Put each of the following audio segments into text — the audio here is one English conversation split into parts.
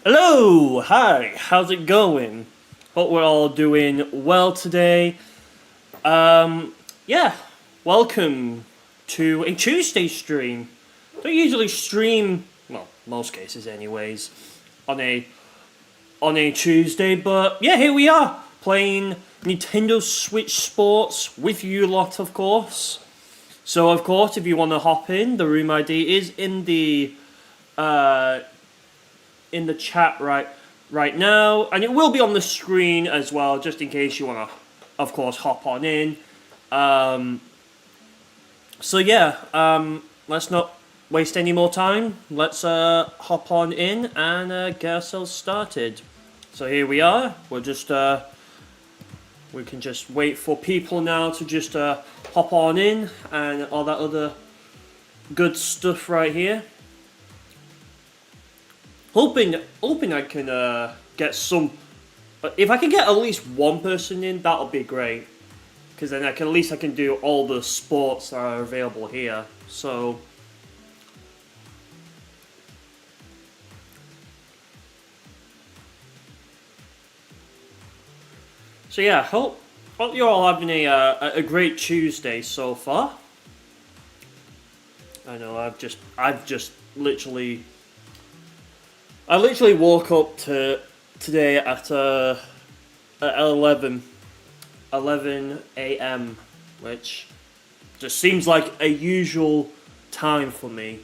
Hello! Hi! How's it going? Hope we're all doing well today. Yeah, welcome to a Tuesday stream. Don't usually stream, well, most cases anyways, on a Tuesday, but yeah, here we are, playing Nintendo Switch Sports with you lot, of course. So, of course, if you want to hop in, the room ID is in the chat right now, and it will be on the screen as well, just in case you want to, of course, hop on in. So yeah, let's not waste any more time. Let's hop on in and get ourselves started. So here we are. We're just we can just wait for people now to just hop on in and all that other good stuff right here. Hoping I can get some. If I can get at least one person in, that'll be great. Because then at least I can do all the sports that are available here. So yeah, hope you're all having a great Tuesday so far. I know I've just literally. I literally woke up today at 11 a.m., which just seems like a usual time for me.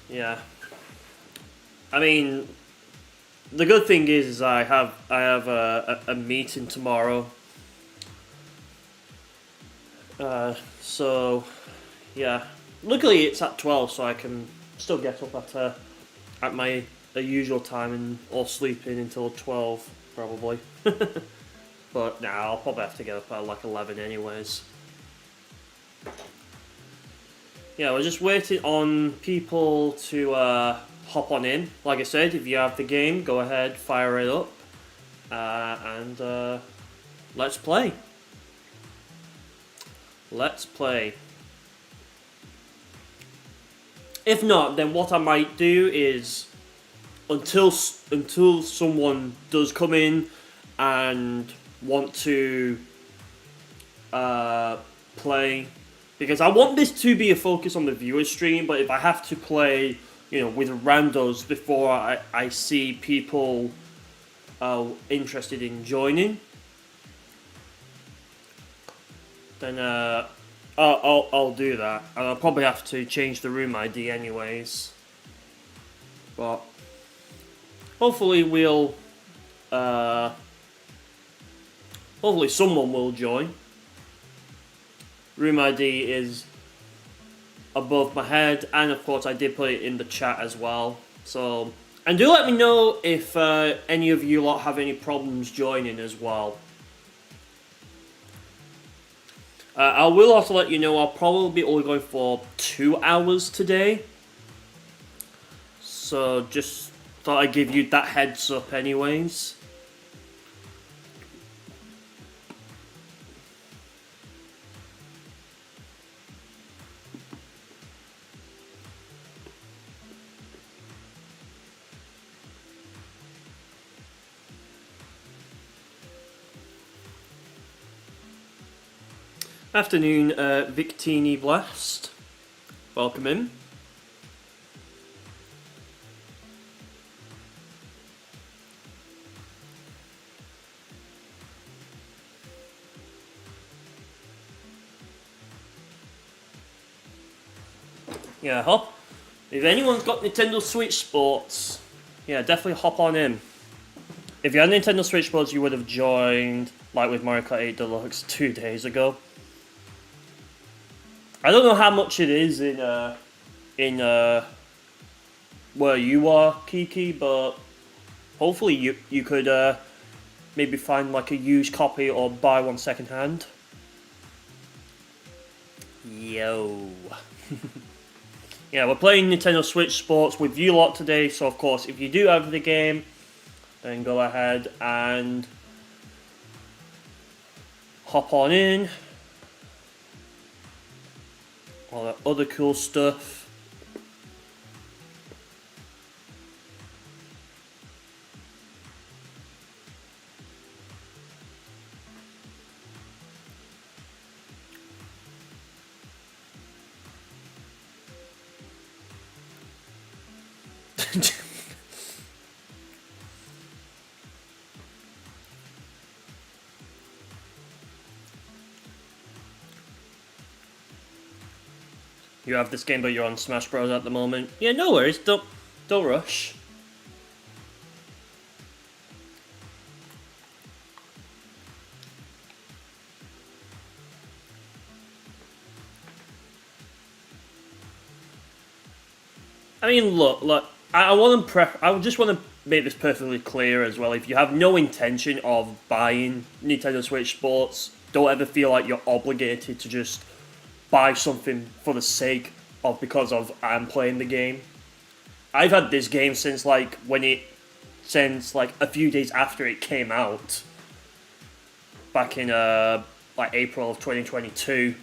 Yeah. I mean, the good thing is I have a meeting tomorrow. So yeah, luckily it's at 12, so I can still get up at my usual time and or sleep in until 12 probably. But nah, I'll probably have to get up at like 11 anyways. Yeah, we're just waiting on people to hop on in. Like I said, if you have the game, go ahead, fire it up, and let's play. Let's play. If not, then what I might do is until someone does come in and want to play, because I want this to be a focus on the viewer stream, but if I have to play, with randos before I see people interested in joining, then I'll do that, and I'll probably have to change the room ID anyways. But hopefully hopefully someone will join. Room ID is above my head, and of course I did put it in the chat as well. So, and do let me know if any of you lot have any problems joining as well. I will also let you know I'll probably be only going for 2 hours today. So just thought I'd give you that heads up anyways. Afternoon, Victini Blast. Welcome in. Yeah, hop. If anyone's got Nintendo Switch Sports, yeah, definitely hop on in. If you had Nintendo Switch Sports, you would have joined, like with Mario Kart 8 Deluxe 2 days ago. I don't know how much it is in where you are, Kiki, but hopefully you could maybe find like a used copy or buy one second hand. Yo. Yeah, we're playing Nintendo Switch Sports with you lot today, so of course if you do have the game, then go ahead and hop on in. other cool stuff. You have this game, but you're on Smash Bros at the moment. Yeah, no worries. Don't rush. I mean, look. I just want to make this perfectly clear as well. If you have no intention of buying Nintendo Switch Sports, don't ever feel like you're obligated to just buy something for the sake of because of I'm playing the game. I've had this game since like a few days after it came out, back in like April of 2022.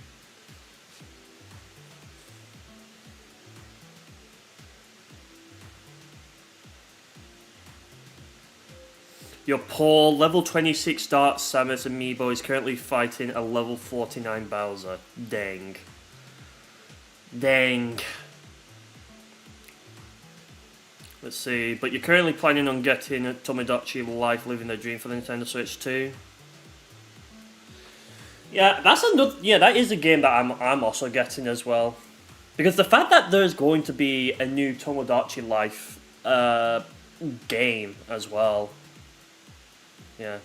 Your poor level 26 Dark Samus amiibo is currently fighting a level 49 Bowser. Dang. Let's see, but you're currently planning on getting a Tomodachi Life Living the Dream for the Nintendo Switch 2? Yeah, that is a game that I'm also getting as well. Because the fact that there's going to be a new Tomodachi Life game as well. Yeah.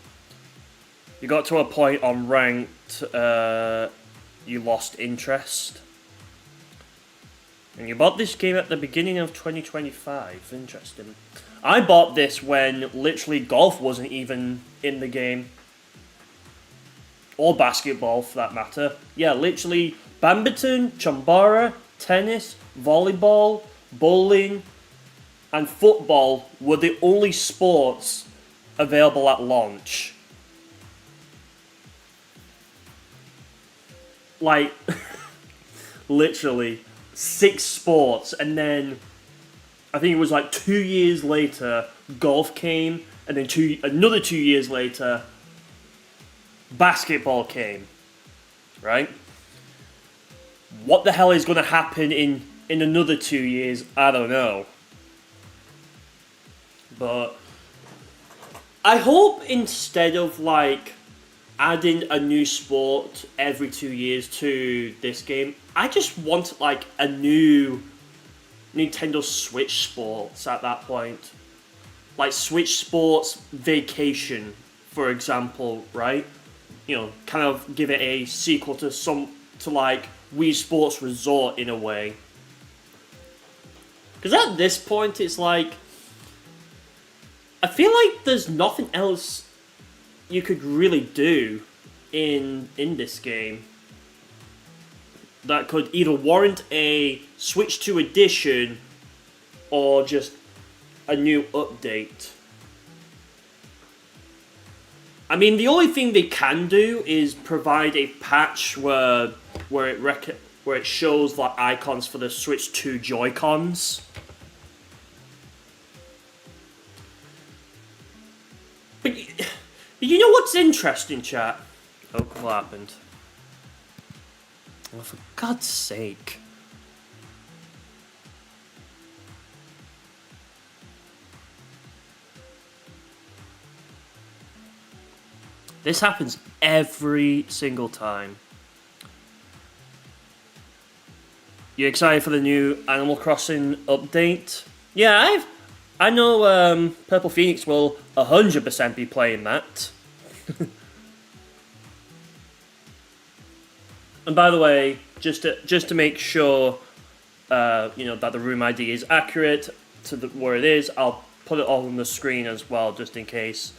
You got to a point on ranked, you lost interest. And you bought this game at the beginning of 2025. Interesting. I bought this when literally golf wasn't even in the game. Or basketball, for that matter. Yeah, literally badminton, chambara, tennis, volleyball, bowling, and football were the only sports available at launch. Like, literally 6 sports, and then I think it was like 2 years later golf came, and then another 2 years later basketball came, right? What the hell is going to happen in another 2 years? I don't know. But I hope instead of like adding a new sport every 2 years to this game, I just want like a new Nintendo Switch Sports at that point. Like Switch Sports Vacation, for example, right? You know, kind of give it a sequel to like Wii Sports Resort in a way. Because at this point, it's like, I feel like there's nothing else you could really do in this game that could either warrant a Switch 2 edition or just a new update. I mean, the only thing they can do is provide a patch where it shows like icons for the Switch 2 Joy-Cons. But you know what's interesting, chat? Oh, what happened? Oh, for God's sake. This happens every single time. You excited for the new Animal Crossing update? Yeah, I know Purple Phoenix will 100% be playing that. And by the way, just to make sure you know that the room ID is accurate to where it is, I'll put it all on the screen as well, just in case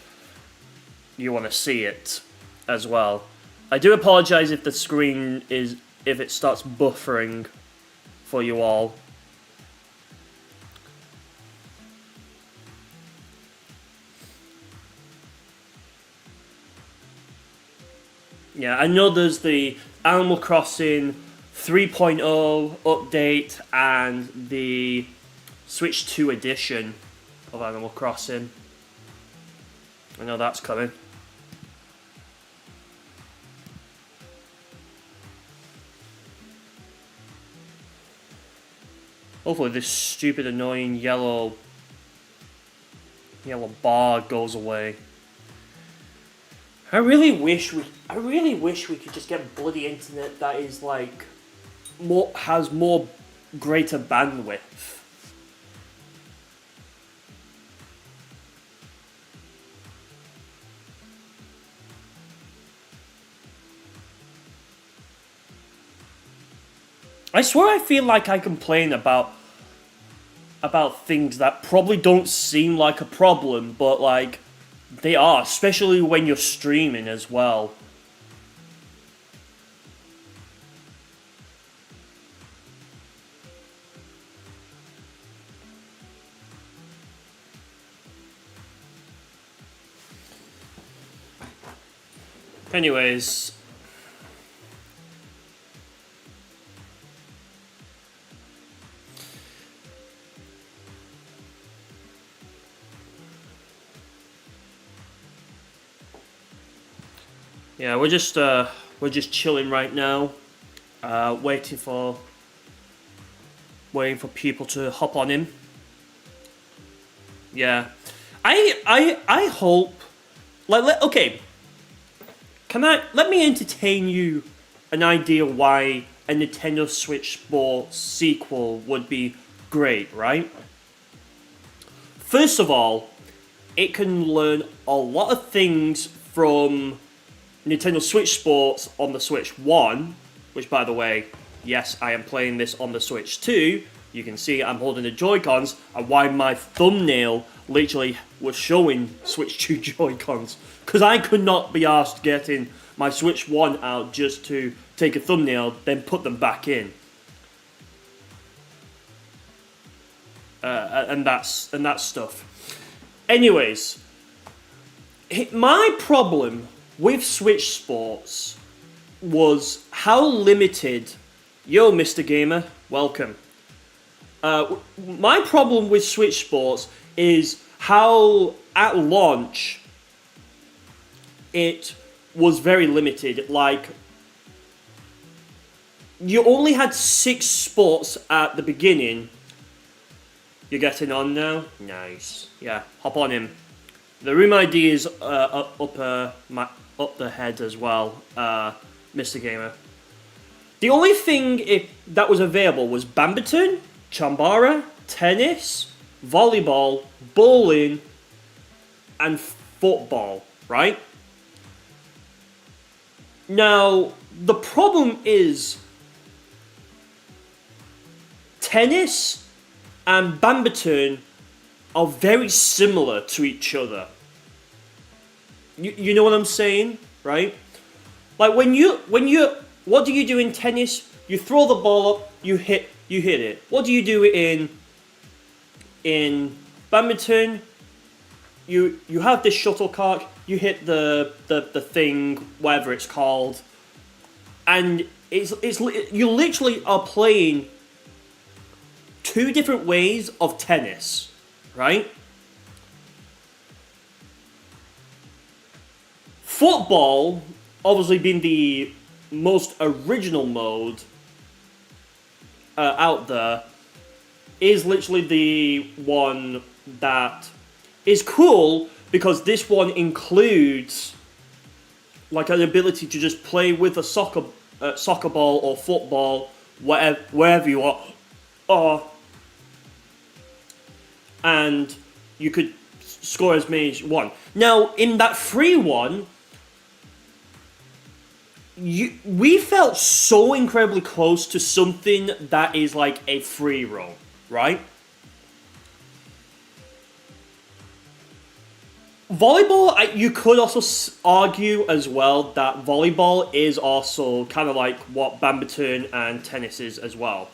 you want to see it as well. I do apologize if the screen if it starts buffering for you all. Yeah, I know there's the Animal Crossing 3.0 update and the Switch 2 edition of Animal Crossing. I know that's coming. Hopefully this stupid annoying yellow bar goes away. I really wish we could just get bloody internet that is like has more greater bandwidth. I swear I feel like I complain about things that probably don't seem like a problem, but like they are, especially when you're streaming as well. Anyways, yeah, we're just chilling right now, waiting for people to hop on in. Yeah, I hope okay. Let me entertain you an idea why a Nintendo Switch Sports sequel would be great, right? First of all, it can learn a lot of things from Nintendo Switch Sports on the Switch 1, which, by the way, yes, I am playing this on the Switch 2. You can see I'm holding the Joy-Cons, and why my thumbnail literally was showing Switch 2 Joy-Cons. Because I could not be asked getting my Switch 1 out just to take a thumbnail, then put them back in. And that's stuff. Anyways, my problem with Switch Sports was how limited... Yo, Mr. Gamer, welcome. My problem with Switch Sports is how, at launch, it was very limited. Like, you only had 6 sports at the beginning. You're getting on now? Nice. Yeah, hop on in. The room ID is up the head as well, Mr. Gamer. The only thing that was available was badminton, chambara, tennis, volleyball, bowling, and football, right? Now, the problem is tennis and badminton are very similar to each other. You know what I'm saying, right? Like when you what do you do in tennis? You throw the ball up, you hit it. What do you do in badminton? You have this shuttlecock, you hit the thing, whatever it's called, and you literally are playing 2 different ways of tennis, right? Football, obviously being the most original mode out there, is literally the one that is cool because this one includes like an ability to just play with a soccer ball or football, wherever you are, and you could score as many as you want. Now, in that free one, we felt so incredibly close to something that is like a free roam, right? Volleyball, you could also argue as well that volleyball is also kind of like what badminton and tennis is as well.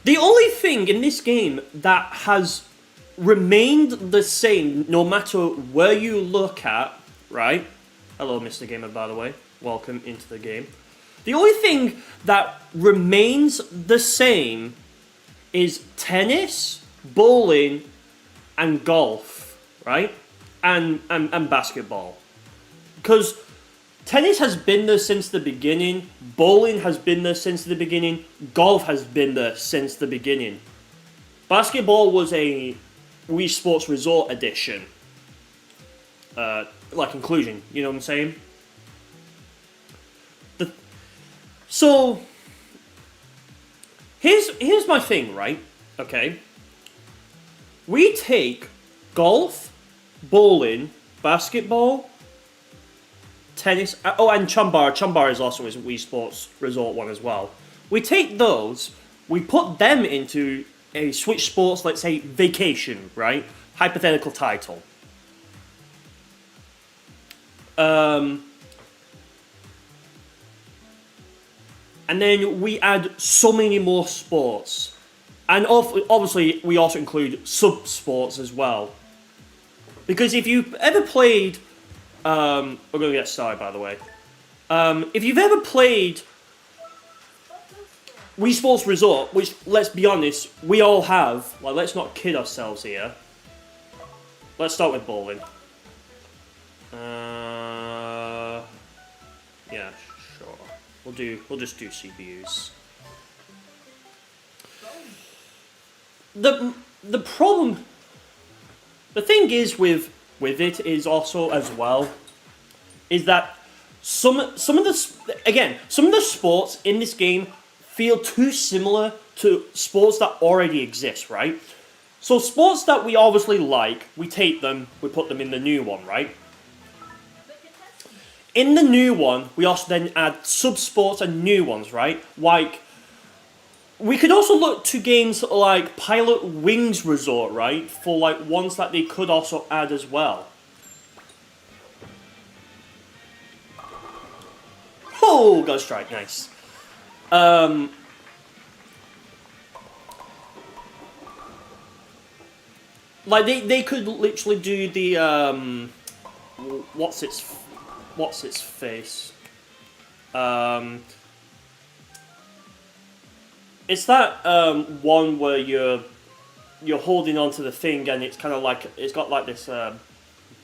The only thing in this game that has remained the same no matter where you look at, right? Hello, Mr. Gamer, by the way. Welcome into the game. The only thing that remains the same is tennis, bowling, and golf, right? And basketball. Because tennis has been there since the beginning, bowling has been there since the beginning, golf has been there since the beginning. Basketball was a Wii Sports Resort edition. Like inclusion, you know what I'm saying? So, here's my thing, right? Okay. We take golf, bowling, basketball, tennis, and Chumbar. Chumbar is also a Wii Sports Resort one as well. We take those, we put them into a Switch Sports, let's say, vacation, right? Hypothetical title. And then we add so many more sports. And obviously, we also include sub-sports as well. Because if you've ever played... we're going to get started, by the way. If you've ever played Wii Sports Resort, which, let's be honest, we all have. Like, let's not kid ourselves here. Let's start with bowling. Yeah, sure. We'll just do CPUs. The problem, the thing is with it is also as well, is that some of the sports in this game feel too similar to sports that already exist, right? So sports that we obviously like, we take them, we put them in the new one, right? In the new one, we also then add sub-sports and new ones, right? Like, we could also look to games like Pilot Wings Resort, right? For like ones that they could also add as well. Oh, Ghost Strike, nice. Like they could literally do the what's its face? It's that one where you're holding onto the thing and it's kind of like it's got like this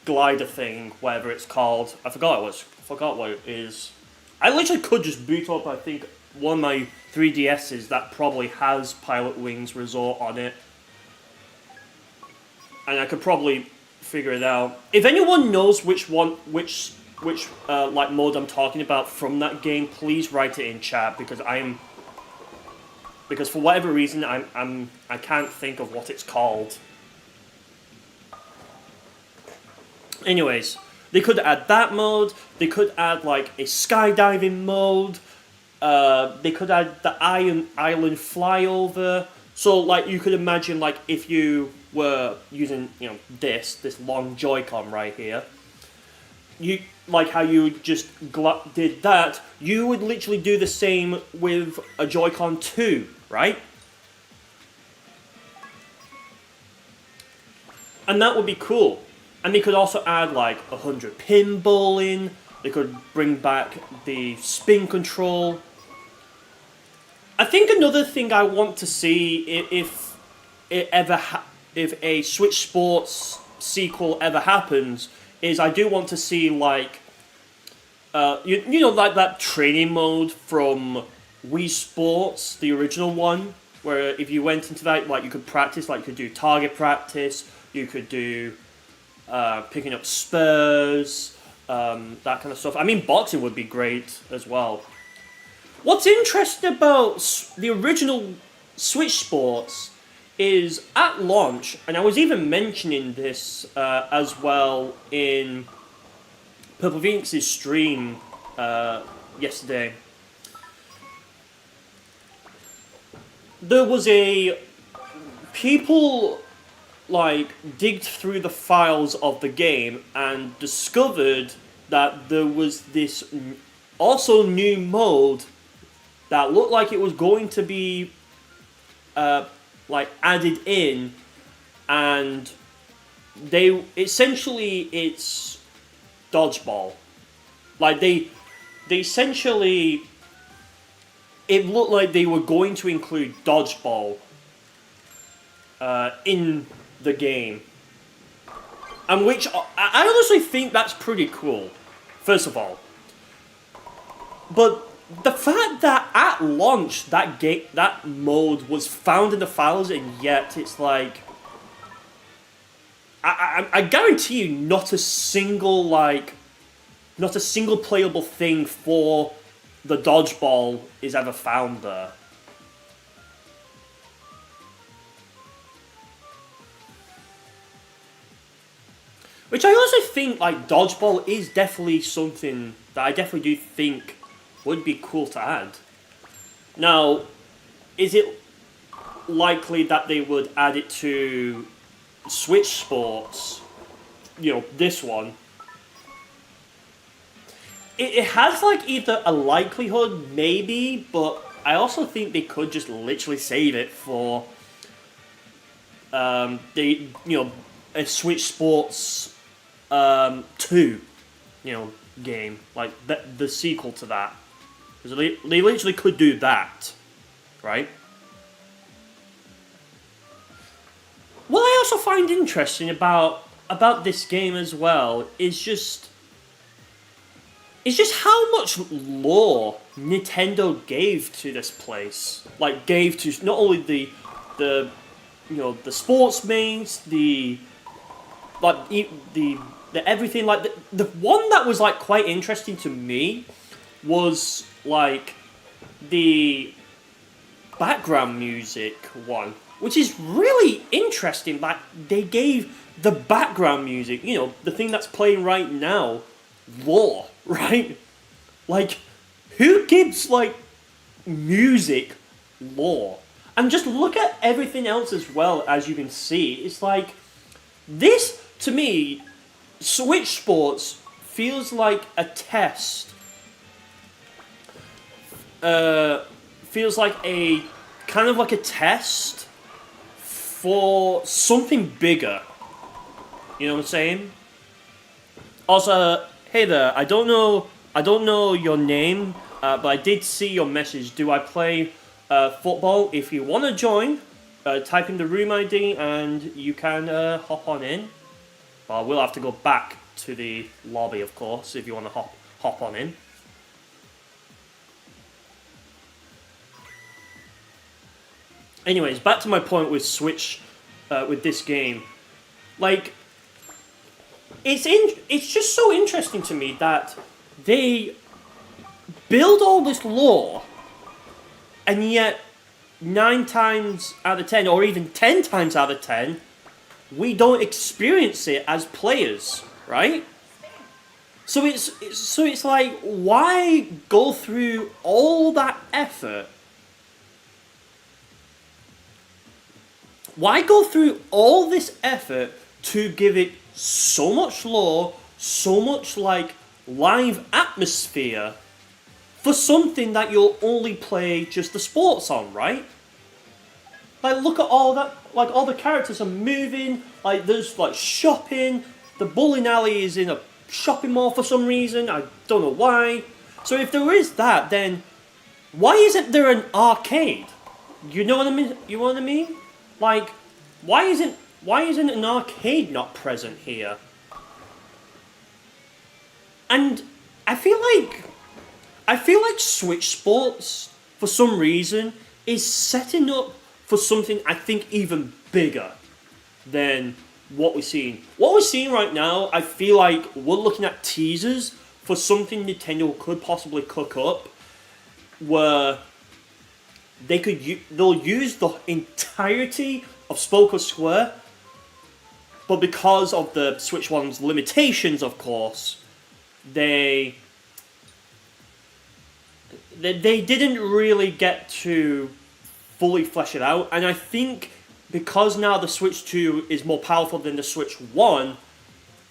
glider thing, whatever it's called. I forgot what it is. I literally could just boot up. I think one of my 3DSs that probably has Pilot Wings Resort on it, and I could probably figure it out. If anyone knows which like mode I'm talking about from that game, please write it in chat because for whatever reason I can't think of what it's called. Anyways, they could add that mode. They could add like a skydiving mode. They could add the island flyover. So like you could imagine like if you were using this long Joy-Con right here, you like how you just did that. You would literally do the same with a Joy-Con 2, right? And that would be cool. And they could also add like 100 pin bowling. They could bring back the spin control. I think another thing I want to see if a Switch Sports sequel ever happens is I do want to see like like that training mode from Wii Sports, the original one, where if you went into that, like you could practice, like you could do target practice, you could do picking up spurs, that kind of stuff. I mean, boxing would be great as well. What's interesting about the original Switch Sports is at launch, and I was even mentioning this as well in Purple Phoenix's stream yesterday. There was people like digged through the files of the game and discovered that there was this also new mode that looked like it was going to be like added in, and it's dodgeball. Like they essentially it looked like they were going to include dodgeball in the game. And which, I honestly think that's pretty cool, first of all. But the fact that at launch, that mode was found in the files, and yet it's like... I guarantee you not a single playable thing for the dodgeball is ever found there. Which I also think, like, dodgeball is definitely something that I definitely do think would be cool to add. Now, is it likely that they would add it to Switch Sports? You know, this one. It has, like, either a likelihood, maybe, but I also think they could just literally save it for a Switch Sports 2, game, like the sequel to that, because they literally could do that, right? What I also find interesting about this game as well is just how much lore Nintendo gave to this place. Like, gave to not only the sports mains, the everything. Like, the one that was, like, quite interesting to me was, like, the background music one, which is really interesting. Like, they gave the background music, the thing that's playing right now, lore, right? Like, who gives, like, music lore? And just look at everything else as well, as you can see. It's like, this, to me, Switch Sports feels like a test. Feels like a kind of like a test for something bigger. You know what I'm saying? Also, hey there. I don't know your name, but I did see your message. Do I play football? If you want to join, type in the room ID and you can hop on in. But we'll have to go back to the lobby, of course, if you want to hop on in. Anyways, back to my point with Switch, with this game. Like, it's just so interesting to me that they build all this lore, and yet 9 times out of 10, or even 10 times out of 10, we don't experience it as players, right? So it's like, why go through all that effort? Why go through all this effort to give it so much lore, so much, like, live atmosphere for something that you'll only play just the sports on, right? Like, look at all that, like, all the characters are moving, like, there's, like, shopping, the bowling alley is in a shopping mall for some reason, I don't know why. So if there is that, then why isn't there an arcade? You know what I mean? Like, why isn't an arcade not present here? And I feel like Switch Sports, for some reason, is setting up for something I think even bigger than what we're seeing. What we're seeing right now, I feel like we're looking at teasers for something Nintendo could possibly cook up, where they'll use the entirety of Spoke Square, but because of the Switch One's limitations, of course, they didn't really get to fully flesh it out. And I think because now the Switch 2 is more powerful than the Switch 1,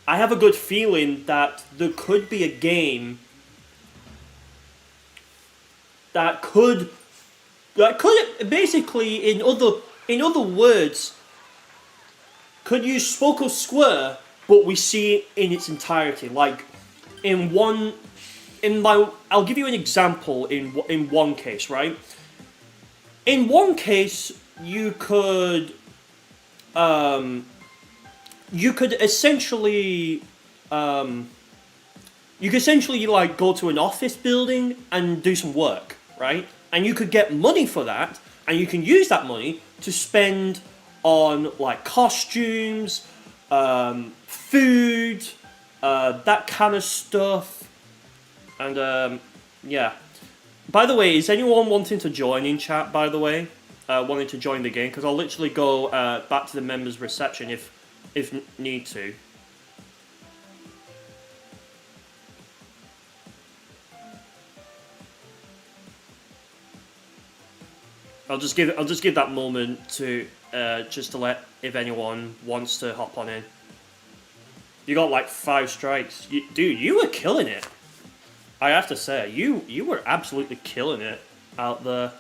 I have a good feeling that there could be a game that could basically, in other words, could use Spoke Square, but we see it in its entirety. Like, in one I'll give you an example in one case, right? In one case, you could essentially like go to an office building and do some work, right? And you could get money for that, and you can use that money to spend on like costumes, food, that kind of stuff, and yeah. By the way, is anyone wanting to join in chat? By the way, wanting to join the game, because I'll literally go back to the members reception if need to. I'll just give that moment to just to let if anyone wants to hop on in. You got like 5 strikes, dude. You were killing it. I have to say, you were absolutely killing it out there.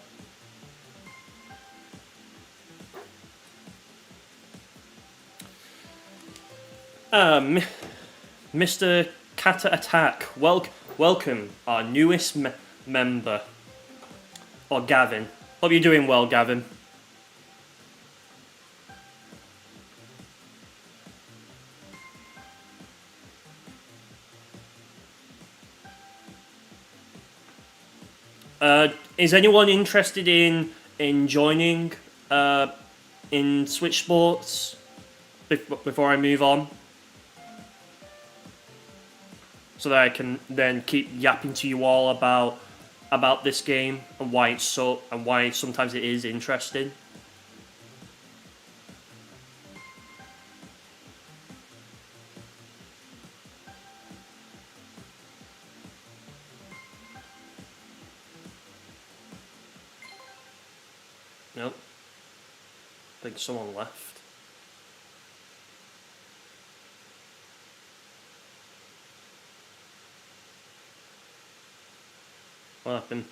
Mr. Kata Attack, welcome our newest member, or Gavin. Hope you're doing well, Gavin. Is anyone interested in joining in Switch Sports before I move on? So that I can then keep yapping to you all about this game and why sometimes it is interesting. Nope. I think someone left. What happened?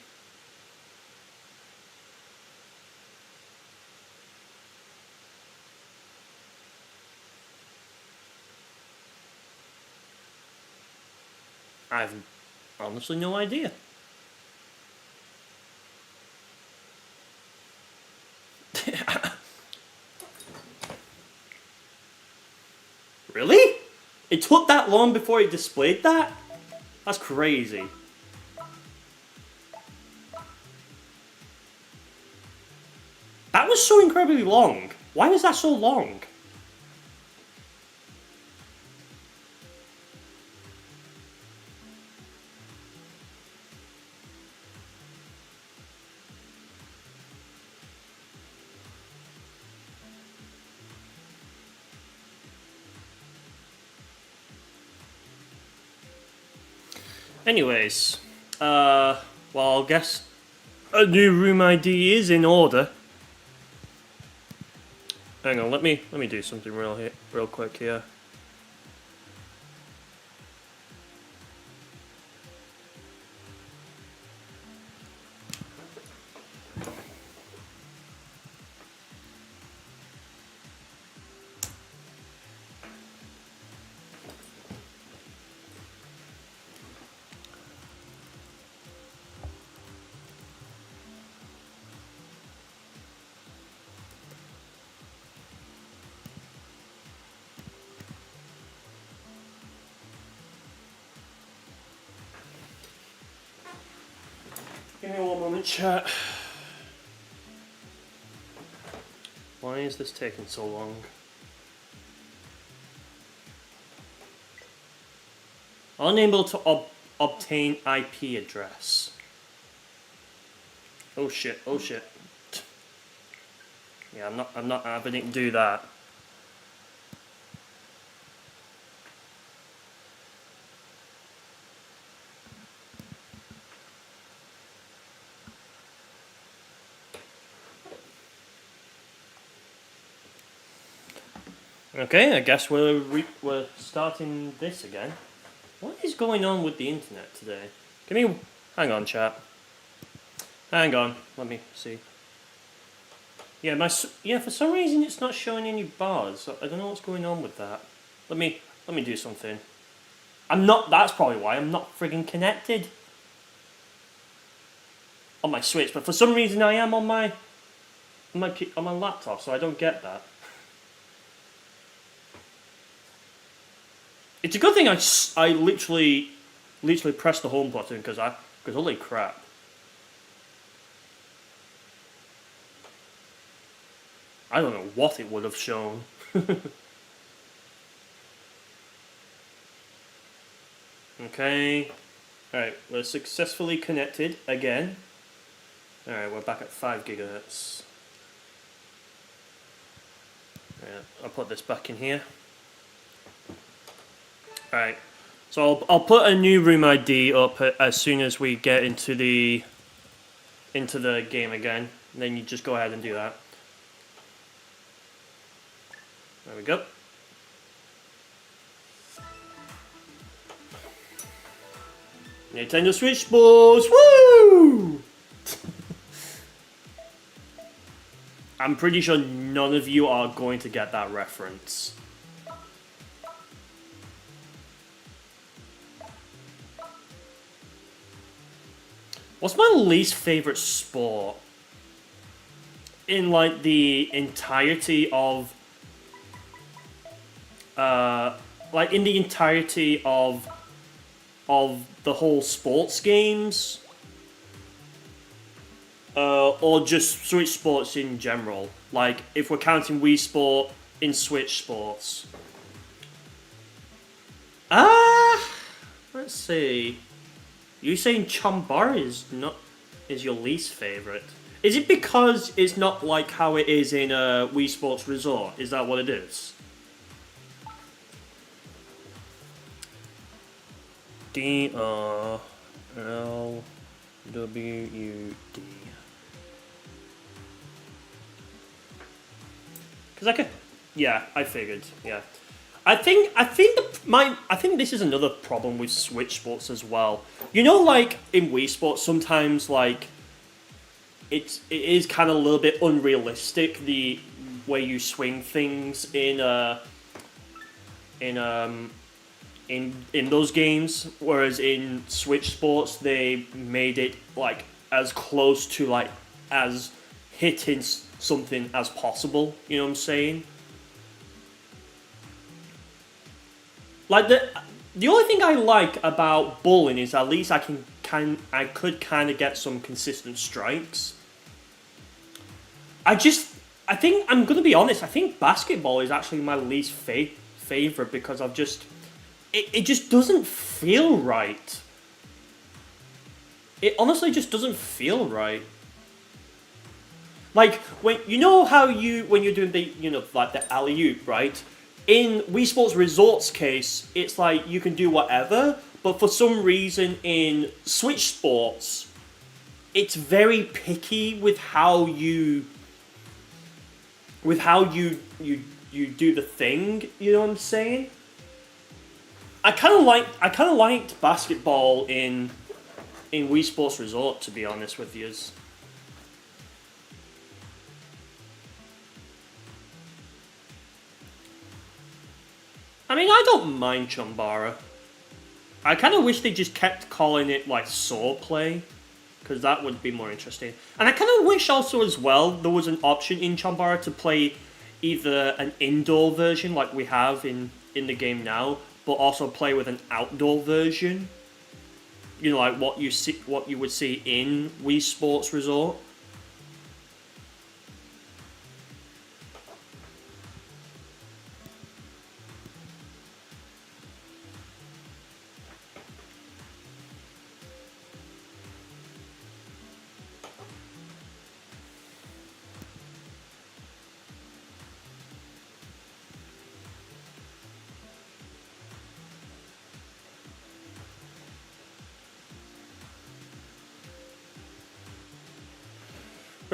I have honestly no idea. Really? It took that long before it displayed that? That's crazy. That was so incredibly long. Why was that so long? Anyways, well, I guess a new room ID is in order. Hang on, let me do something real quick here. Give me one moment, chat. Why is this taking so long? Unable to obtain IP address. Oh shit, oh shit. Yeah, I'm not having it do that. Okay, I guess we're starting this again. What is going on with the internet today? Hang on, chat. Hang on, let me see. Yeah, for some reason it's not showing any bars. I don't know what's going on with that. Let me do something. That's probably why I'm not friggin' connected. on my Switch, but for some reason I am on my laptop, so I don't get that. It's a good thing I literally pressed the home button because holy crap. I don't know what it would have shown. Okay. Alright, we're successfully connected again. Alright, we're back at 5 gigahertz. Yeah, I'll put this back in here. Alright, so I'll put a new room ID up as soon as we get into the game again. And then you just go ahead and do that. There we go. Nintendo Switch Sports, woo! I'm pretty sure none of you are going to get that reference. What's my least favorite sport? In like the entirety of the whole sports games, or just Switch Sports in general. Like if we're counting Wii Sport in Switch Sports. Let's see. You saying Chambara is your least favorite? Is it because it's not like how it is in Wii Sports Resort? Is that what it is? DRLWUD. Because yeah, I figured. Yeah, I think this is another problem with Switch Sports as well. You know, like in Wii Sports, sometimes like it is kind of a little bit unrealistic the way you swing things in those games, whereas in Switch Sports they made it like as close to like as hitting something as possible. You know what I'm saying? Like the only thing I like about bowling is at least I could kind of get some consistent strikes. I think I'm gonna be honest. I think basketball is actually my least favorite because I've just. It just doesn't feel right. It honestly just doesn't feel right. Like when you're doing the like the alley-oop, right? In Wii Sports Resort's case, it's like you can do whatever, but for some reason in Switch Sports, it's very picky with how you do the thing. You know what I'm saying? I kind of liked basketball in Wii Sports Resort, to be honest with you. I mean, I don't mind Chambara. I kind of wish they just kept calling it like sword play, because that would be more interesting. And I kind of wish also as well there was an option in Chambara to play either an indoor version like we have in the game now, but also play with an outdoor version. You know, like what you would see in Wii Sports Resort.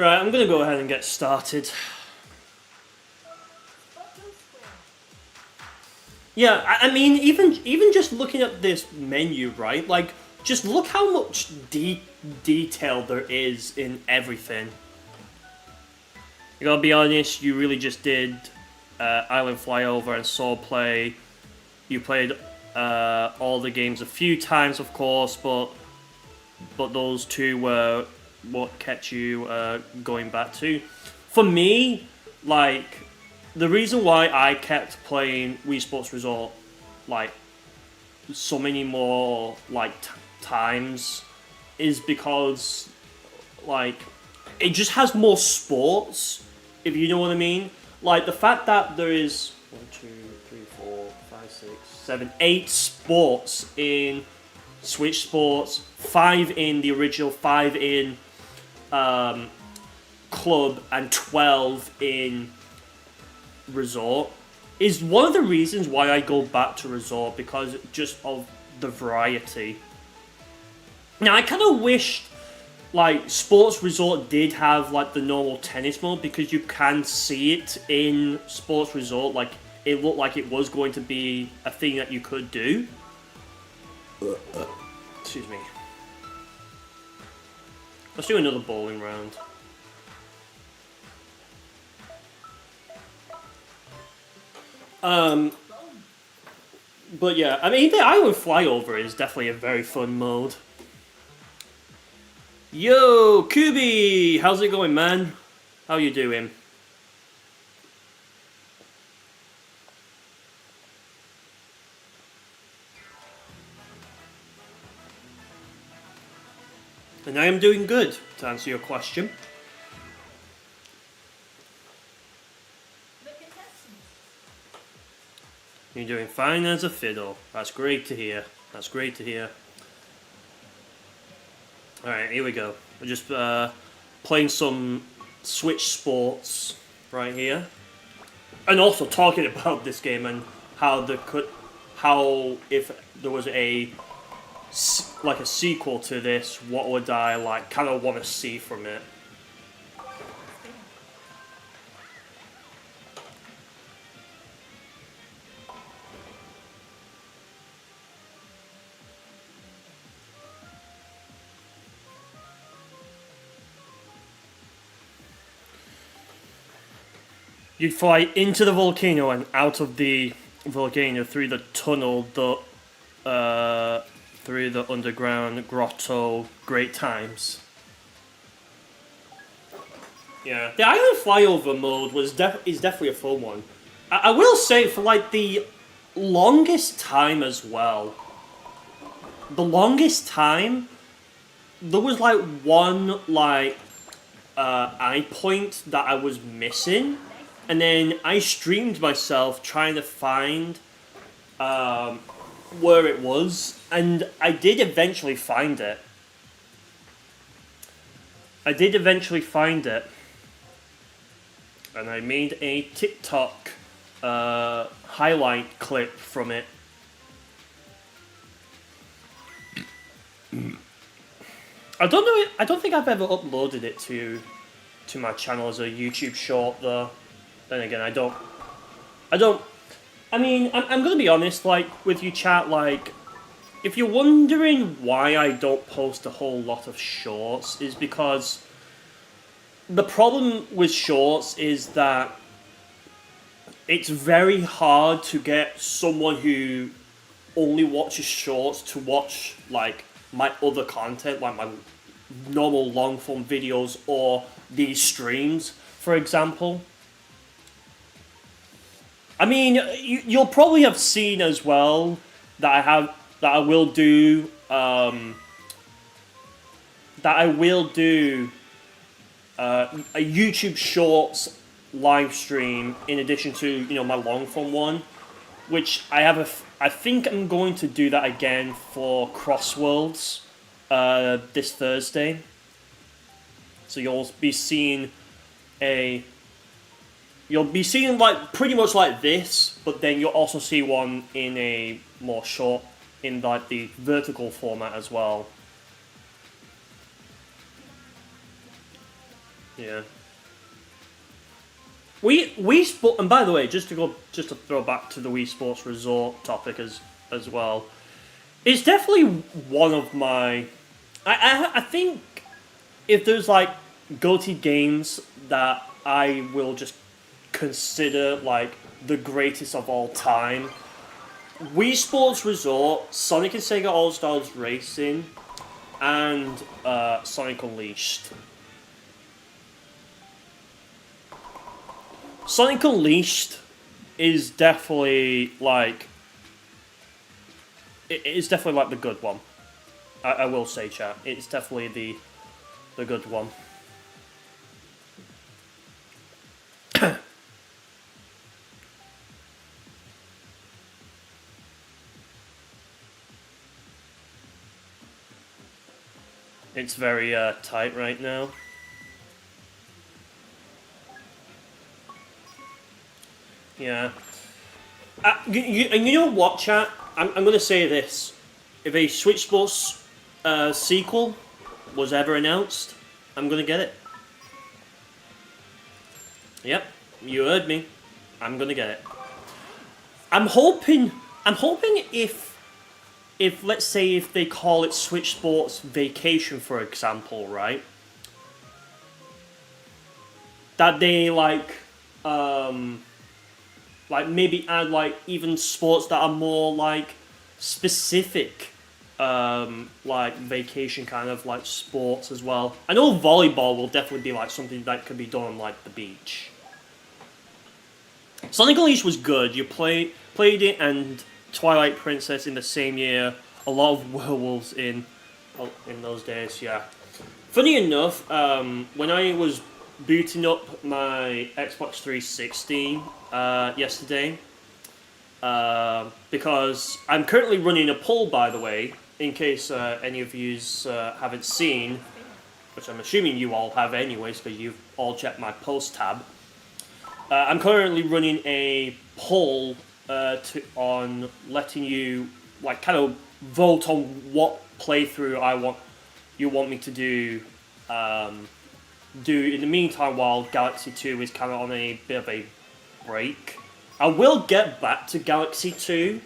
Right, I'm gonna go ahead and get started. Yeah, I mean, even just looking at this menu, right? Like, just look how much detail there is in everything. You gotta be honest, you really just did Island Flyover and Sword Play. You played all the games a few times, of course, but those two were what kept you going back to. For me, like, the reason why I kept playing Wii Sports Resort, like, so many more, like, times is because, like, it just has more sports, if you know what I mean. Like, the fact that there is 1, 2, 3, 4, 5, 6, 7, 8 sports in Switch Sports, 5 in the original, 5 in Club, and 12 in Resort is one of the reasons why I go back to Resort, because just of the variety. Now, I kind of wished, like, Sports Resort did have, like, the normal tennis mode, because you can see it in Sports Resort. Like, it looked like it was going to be a thing that you could do. Excuse me. Let's do another bowling round. But yeah, I mean, the island flyover is definitely a very fun mode. Yo, Kubi! How's it going, man? How you doing? And I am doing good, to answer your question. You're doing fine as a fiddle. That's great to hear. That's great to hear. Alright, here we go. We're just playing some Switch Sports right here. And also talking about this game and how if there was a sequel to this, what would I like kind of want to see from it. You'd fly into the volcano and out of the volcano through the tunnel, through the underground grotto. Great times. Yeah, the island flyover mode is definitely a fun one. I will say, for like the longest time as well. The longest time, there was like one eye point that I was missing. And then I streamed myself trying to find where it was, and I did eventually find it. And I made a TikTok highlight clip from it. I don't think I've ever uploaded it to my channel as a YouTube short though. Then again, I mean, I'm gonna be honest, like, with you chat, like, if you're wondering why I don't post a whole lot of shorts, is because the problem with shorts is that it's very hard to get someone who only watches shorts to watch, like, my other content, like my normal long-form videos or these streams, for example. I mean, you'll probably have seen as well that I will do a YouTube Shorts live stream in addition to my long form one, which I think I'm going to do that again for Crossworlds this Thursday. So you'll be seeing like pretty much like this, but then you'll also see one in a more short, in like the vertical format as well. Yeah. And by the way, just to throw back to the Wii Sports Resort topic as well, it's definitely one of my. I think if there's like GOTY games that I will just consider like the greatest of all time, Wii Sports Resort, Sonic and Sega All Stars Racing, and Sonic Unleashed. Sonic Unleashed is definitely like it's definitely like the good one. I will say, chat. It's definitely the good one. It's very tight right now. Yeah. You know what, chat? I'm going to say this. If a Switch Sports sequel was ever announced, I'm going to get it. Yep, you heard me. I'm going to get it. I'm hoping if let's say if they call it Switch Sports Vacation, for example, right? That they like maybe add like even sports that are more like specific, like vacation kind of like sports as well. I know volleyball will definitely be like something that could be done on like the beach. Sonic Unleashed was good. You played it, and Twilight Princess in the same year. A lot of werewolves in those days. Yeah. Funny enough, when I was booting up my Xbox 360 yesterday, because I'm currently running a poll, by the way, in case any of you haven't seen, which I'm assuming you all have anyways, because you've all checked my post tab. I'm currently running a poll on letting you like kind of vote on what playthrough you want me to do in the meantime while Galaxy 2 is kind of on a bit of a break. I will get back to Galaxy 2,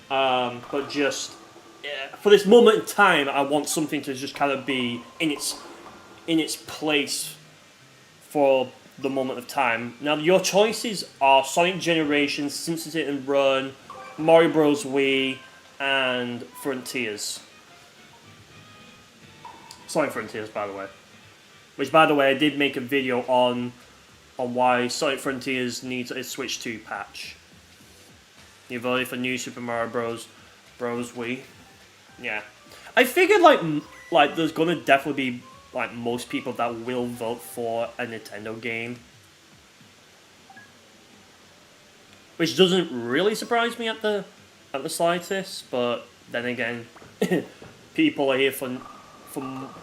but just for this moment in time, I want something to just kind of be in its place for the moment of time. Now, your choices are Sonic Generations, Simpsons Hit and Run, Mario Bros. Wii, and Frontiers. Sonic Frontiers, by the way. Which, by the way, I did make a video on why Sonic Frontiers needs a Switch 2 patch. You voted for New Super Mario Bros. Wii. Yeah. I figured, like there's gonna definitely be, like, most people that will vote for a Nintendo game. Which doesn't really surprise me at the slightest, but then again, people are here for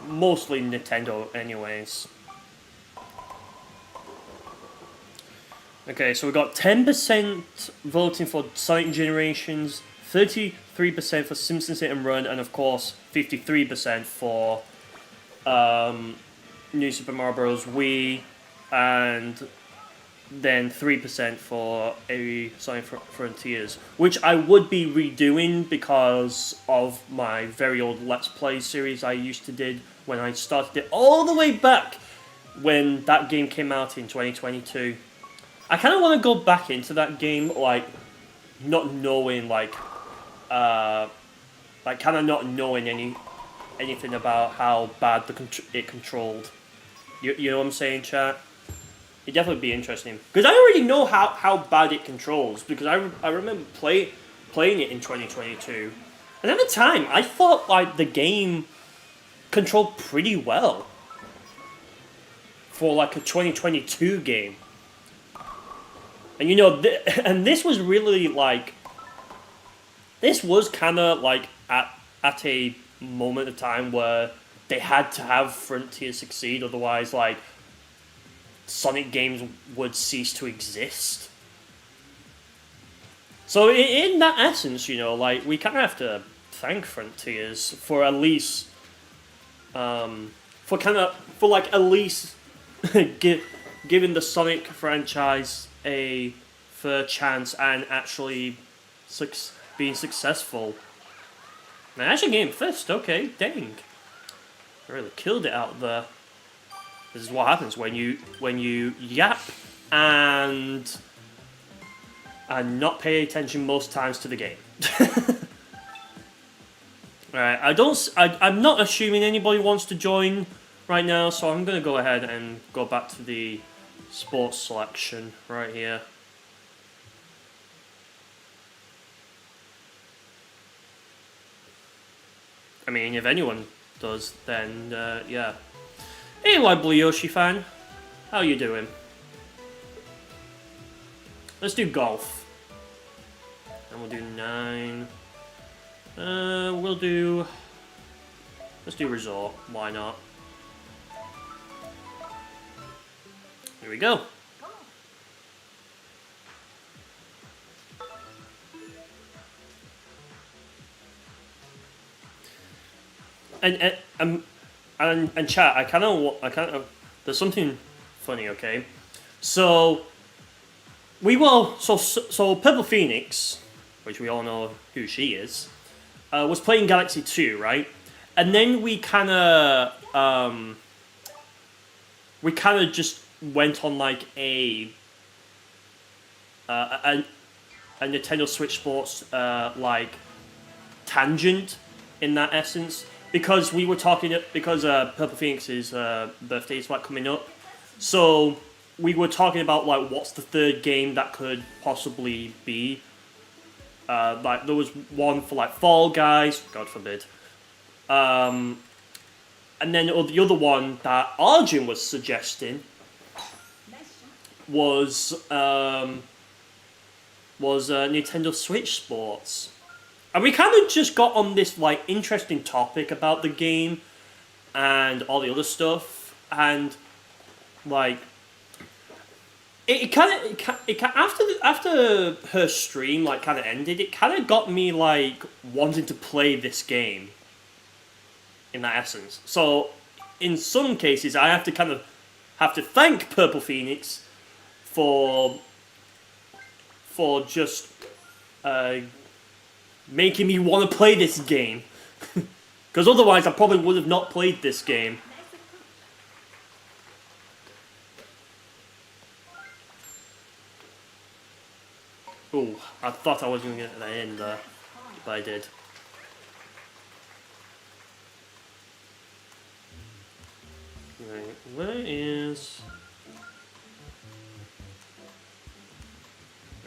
mostly Nintendo anyways. Okay, so we got 10% voting for Sonic Generations, 33% for Simpsons Hit and Run, and of course 53% for New Super Mario Bros. Wii, and then 3% for a Sonic Frontiers, which I would be redoing because of my very old Let's Play series I used to did when I started it all the way back when that game came out in 2022. I kind of want to go back into that game, like, not knowing, kind of not knowing anything about how bad it controlled. You know what I'm saying, chat? It'd definitely be interesting. Because I already know how bad it controls, because I remember playing it in 2022. And at the time, I thought, like, the game controlled pretty well for, like, a 2022 game. And, you know, and this was really, like... This was kind of, like, at a moment of time where they had to have Frontier succeed, otherwise, like, Sonic games would cease to exist. So in that essence, you know, like, we kind of have to thank Frontiers for at least, giving the Sonic franchise a fair chance and actually being successful. Man, actually getting first, okay, dang. I really killed it out there. This is what happens when you yap and not pay attention most times to the game. Alright, I'm not assuming anybody wants to join right now, so I'm going to go ahead and go back to the sports selection right here. I mean, if anyone does, then yeah. Hey, Lively Yoshi fan, how you doing? Let's do golf. And we'll do 9. Let's do resort. Why not? Here we go. And chat. I kind of. There's something funny. Okay, so so Purple Phoenix, which we all know who she is, was playing Galaxy 2, right? And then we kind of just went on like a Nintendo Switch Sports like tangent in that essence, because we were talking because Purple Phoenix's birthday is like coming up, so we were talking about like what's the third game that could possibly be. Like there was one for like Fall Guys, God forbid. And then the other one that Arjun was suggesting was Nintendo Switch Sports. And we kind of just got on this like interesting topic about the game and all the other stuff, and like after her stream like kind of ended, it kind of got me like wanting to play this game. In that essence, so in some cases, I have to thank Purple Phoenix for just making me want to play this game, because otherwise I probably would have not played this game. Oh, I thought I was going to get to the end there, but I did. Right, where is...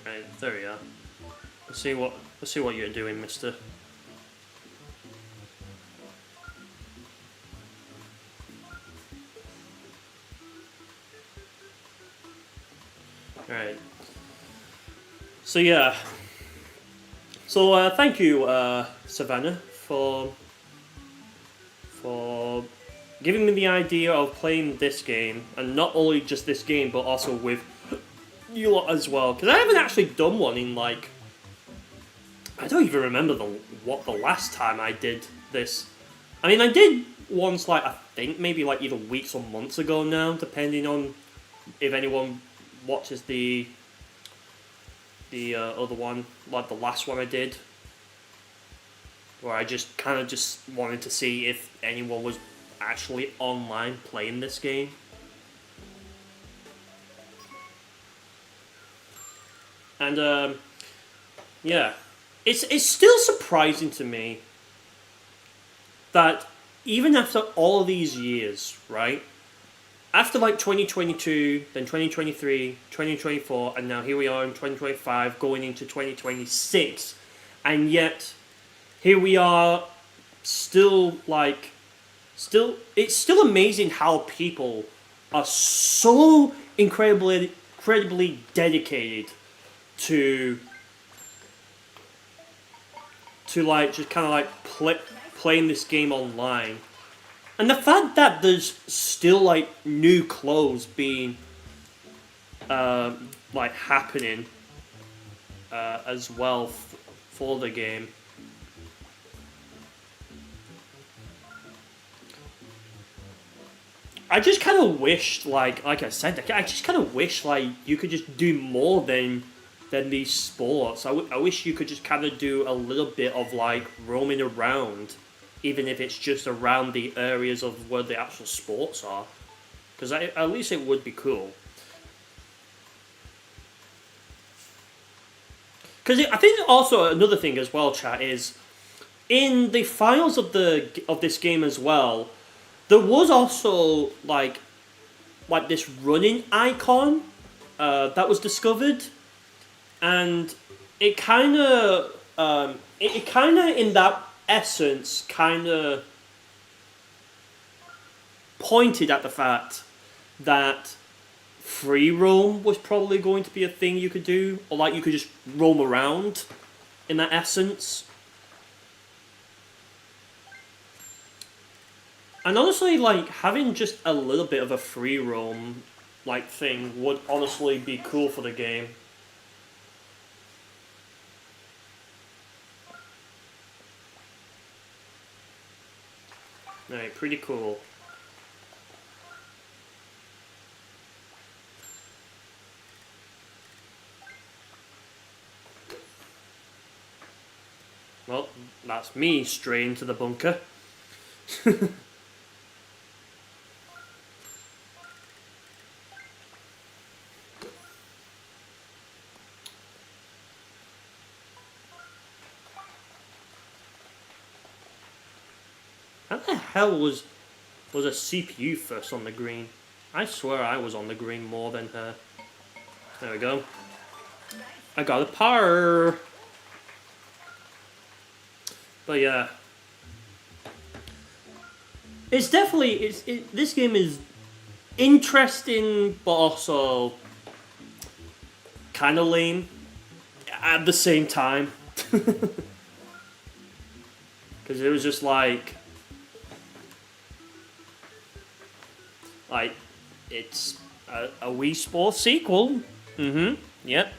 Right, there we are. Let's see what you're doing, mister. Right. So yeah. So thank you, Savannah, for giving me the idea of playing this game, and not only just this game, but also with you lot as well. Because I haven't actually done one in like, I don't even remember what the last time I did this. I mean, I did once, like I think maybe like either weeks or months ago now, depending on if anyone watches the other one, like the last one I did, where I just kind of just wanted to see if anyone was actually online playing this game. And yeah, it's still surprising to me that even after all of these years, right? After like 2022, then 2023, 2024, and now here we are in 2025, going into 2026, and yet here we are still like, it's still amazing how people are so incredibly dedicated to like just kind of like playing this game online. And the fact that there's still like new clothes being like happening as well for the game. I just kind of wish, like I said, I just kind of wish like you could just do more than these sports. I wish you could just kind of do a little bit of like roaming around, even if it's just around the areas of where the actual sports are, because at least it would be cool. Because I think also another thing as well, chat, is in the files of this game as well, there was also like this running icon that was discovered, and it kind of it kind of in that essence kind of pointed at the fact that free roam was probably going to be a thing you could do, or like you could just roam around in that essence. And honestly, like, having just a little bit of a free roam like thing would honestly be cool for the game. Alright, pretty cool. Well, that's me straight into the bunker. How the hell was a CPU first on the green? I swear I was on the green more than her. There we go. I got a par. But yeah, it's definitely this game is interesting, but also kind of lame at the same time. Because it was just like it's a Wii Sports sequel. Yep.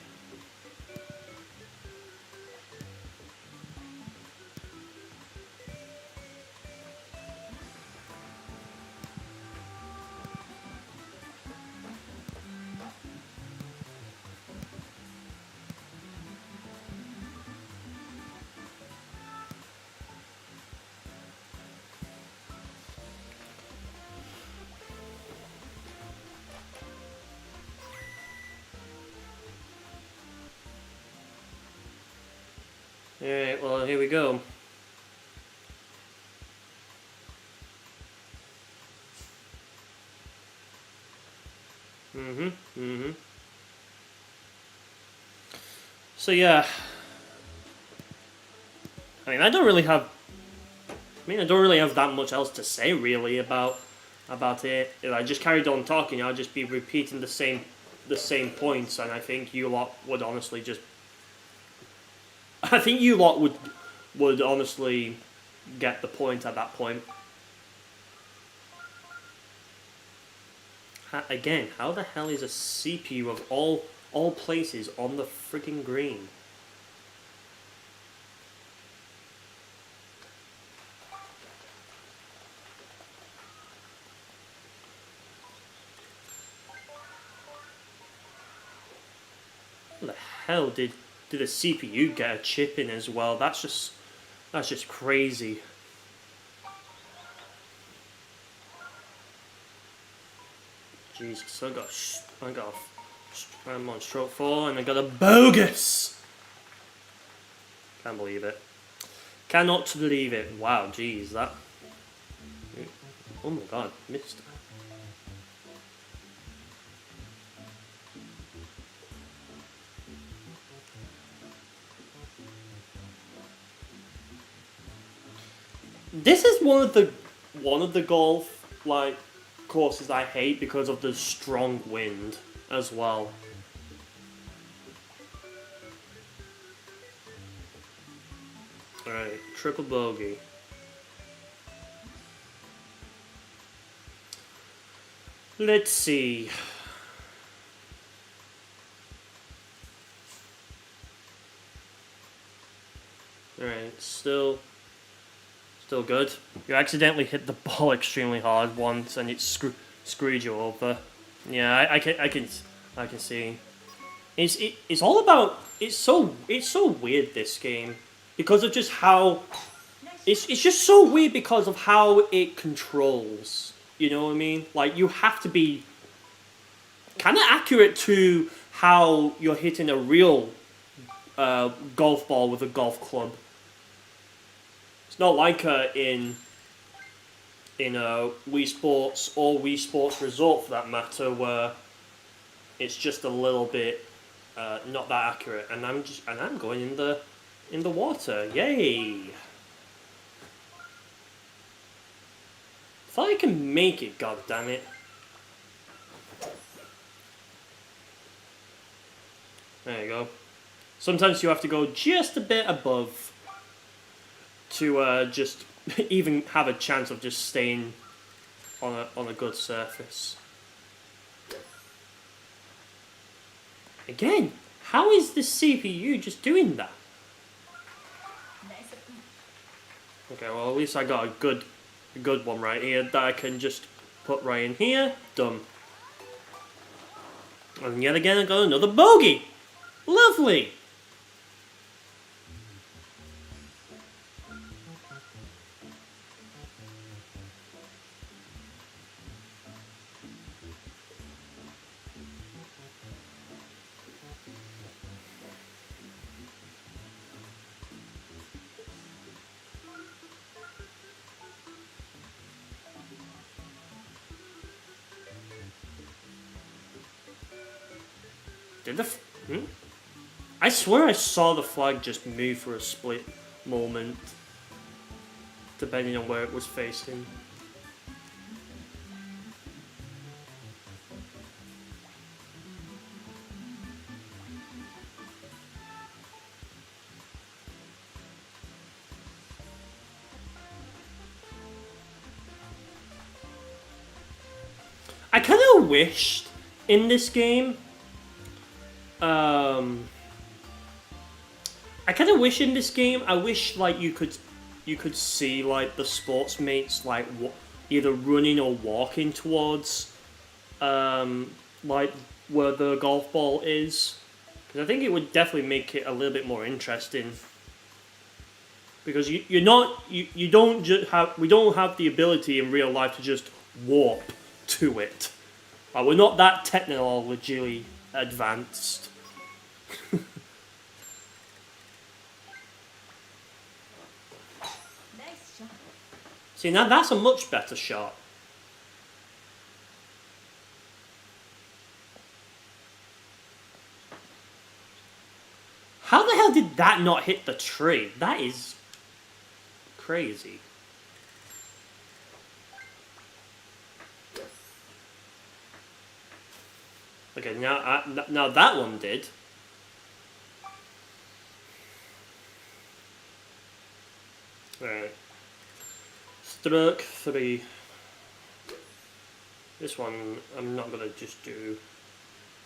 Alright, well, here we go. So yeah, I mean, I don't really have that much else to say really about it. If I just carried on talking, I'll just be repeating the same points, and I think you lot would honestly just. I think you lot would honestly get the point at that point. Again, how the hell is a CPU of all places on the freaking green? How the hell did the CPU get a chip in as well? That's just crazy. Jesus, I'm on stroke 4 and I got a bogus. Can't believe it. Cannot believe it. Wow, jeez, that. Oh my god, missed. This is one of the golf courses I hate because of the strong wind as well. Alright, triple bogey. Let's see. Alright, still good. You accidentally hit the ball extremely hard once, and it screwed you over. Yeah, I can see. It's all about. It's so weird, this game, because of just how. It's just so weird because of how it controls. You know what I mean? Like, you have to be kind of accurate to how you're hitting a real golf ball with a golf club. not like in Wii Sports or Wii Sports Resort for that matter, where it's just a little bit not that accurate. And I'm going in the water. Yay! Thought I can make it. God damn it! There you go. Sometimes you have to go just a bit above to just even have a chance of just staying on a good surface. Again, how is the CPU just doing that? Okay, well at least I got a good one right here that I can just put right in here. Done. And yet again I got another bogey. Lovely. I swear I saw the flag just move for a split moment, depending on where it was facing. I kind of wished in this game, I wish like you could see like the sports mates like either running or walking towards like where the golf ball is, because I think it would definitely make it a little bit more interesting. Because we don't have the ability in real life to just warp to it. We're not that technologically advanced. Nice shot. See, now that's a much better shot. How the hell did that not hit the tree? That is crazy. Okay, now that one did. Alright. Stroke 3. This one, I'm not gonna just do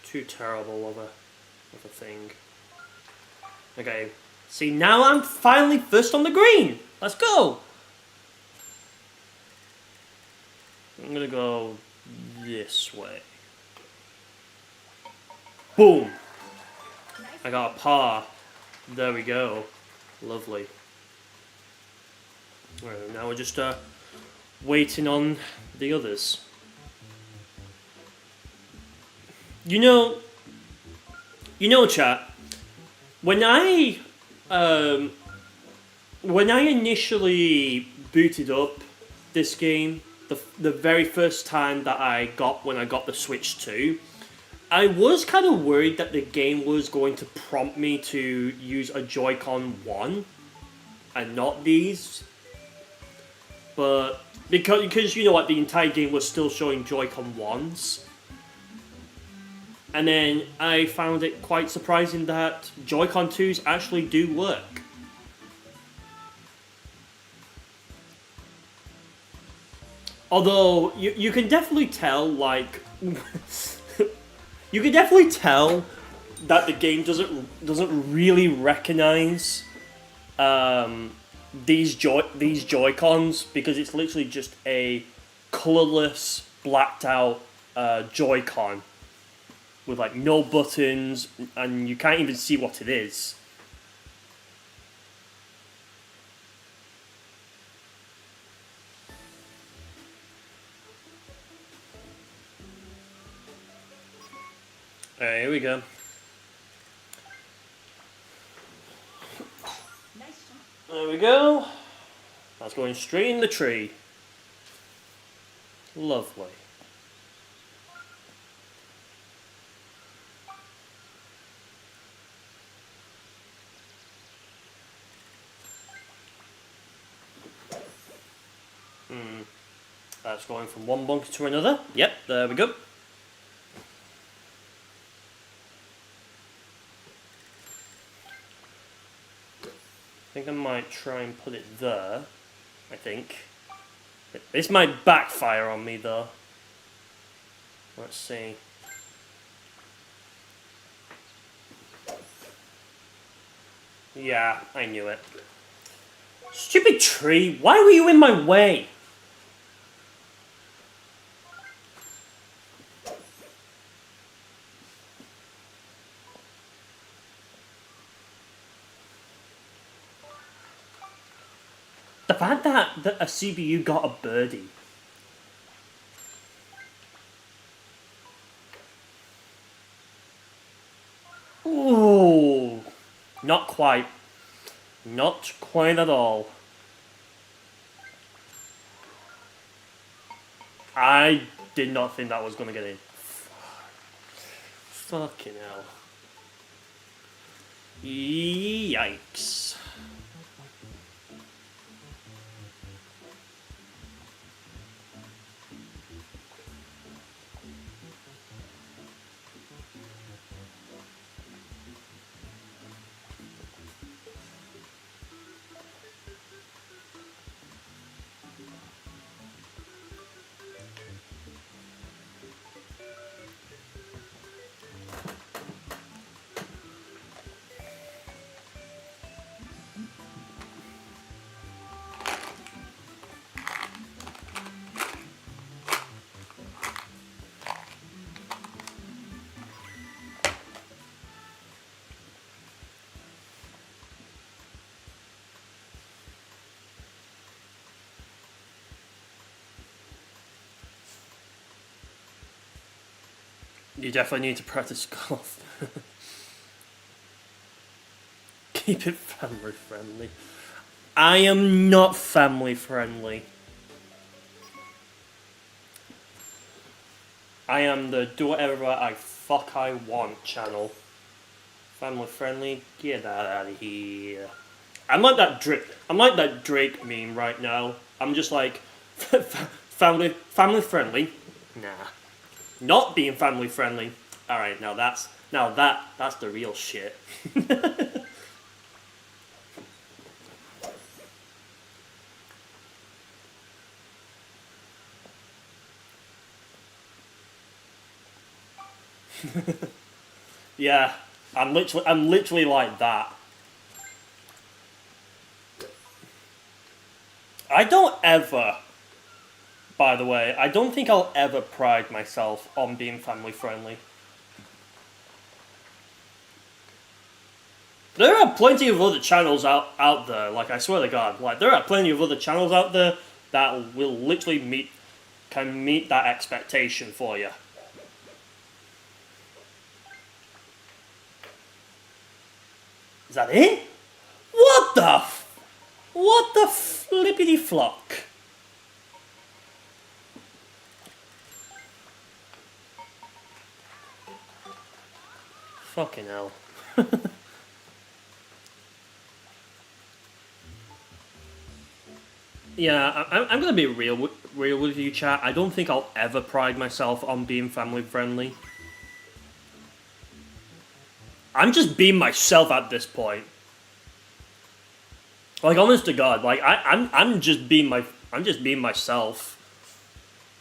too terrible of a thing. Okay. See, now I'm finally first on the green! Let's go! I'm gonna go this way. Boom! I got a par. There we go. Lovely. Right, now we're just waiting on the others. You know, chat. When I initially booted up this game, the very first time that I got the Switch 2, I was kind of worried that the game was going to prompt me to use a Joy-Con 1 and not these. But because you know what, the entire game was still showing Joy-Con 1s. And then I found it quite surprising that Joy-Con 2s actually do work. Although you can definitely tell, like you can definitely tell that the game doesn't really recognize these Joy-Cons, because it's literally just a colorless, blacked out Joy-Con with like no buttons, and you can't even see what it is. Alright, here we go. Nice shot. There we go. That's going straight in the tree. Lovely. That's going from one bunker to another. Yep, there we go. I think I might try and put it there. I think. This might backfire on me though. Let's see. Yeah, I knew it. Stupid tree, why were you in my way? The fact that a CPU got a birdie. Ooh, not quite. Not quite at all. I did not think that was going to get in. Fucking hell. Yikes. You definitely need to practice golf. Keep it family friendly. I am not family friendly. I am the do whatever I want channel. Family friendly, get that out of here. I'm like that Drake meme right now. I'm just like family friendly. Nah. Not being family friendly. Alright, now that's the real shit. Yeah, I'm literally like that. I don't ever, by the way, I don't think I'll ever pride myself on being family friendly. There are plenty of other channels out there, like I swear to God, like there are plenty of other channels out there that will literally can meet that expectation for you. Is that it? What the flippity flock? Fucking hell. Yeah, I'm gonna be real with you, chat. I don't think I'll ever pride myself on being family friendly. I'm just being myself at this point. Like, honest to God, like I'm just being myself.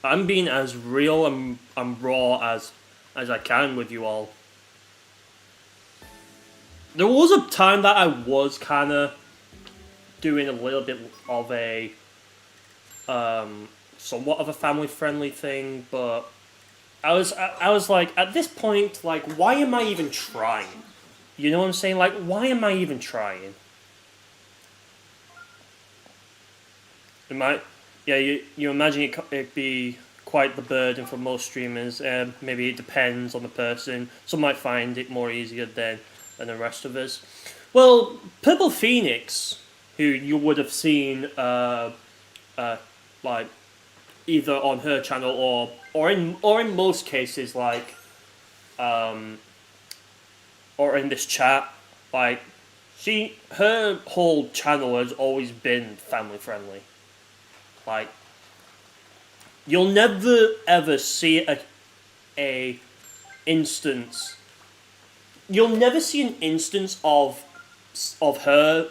I'm being as real and raw as I can with you all. There was a time that I was kind of doing a little bit of a somewhat of a family friendly thing, but I was like, at this point, like, why am I even trying? You know what I'm saying? Like, why am I even trying? Yeah, you imagine it be quite the burden for most streamers. Maybe it depends on the person. Some might find it more easier than the rest of us. Well, Purple Phoenix, who you would have seen like either on her channel or in most cases like or in this chat, like her whole channel has always been family friendly. Like you'll never ever see a instance. You'll never see an instance of her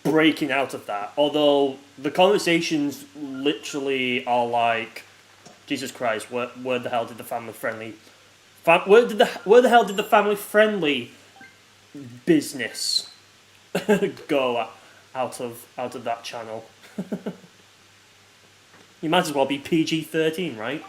breaking out of that. Although the conversations literally are like, Jesus Christ, where the hell did the family friendly, where the hell did the family friendly business go out of that channel? You might as well be PG-13, right?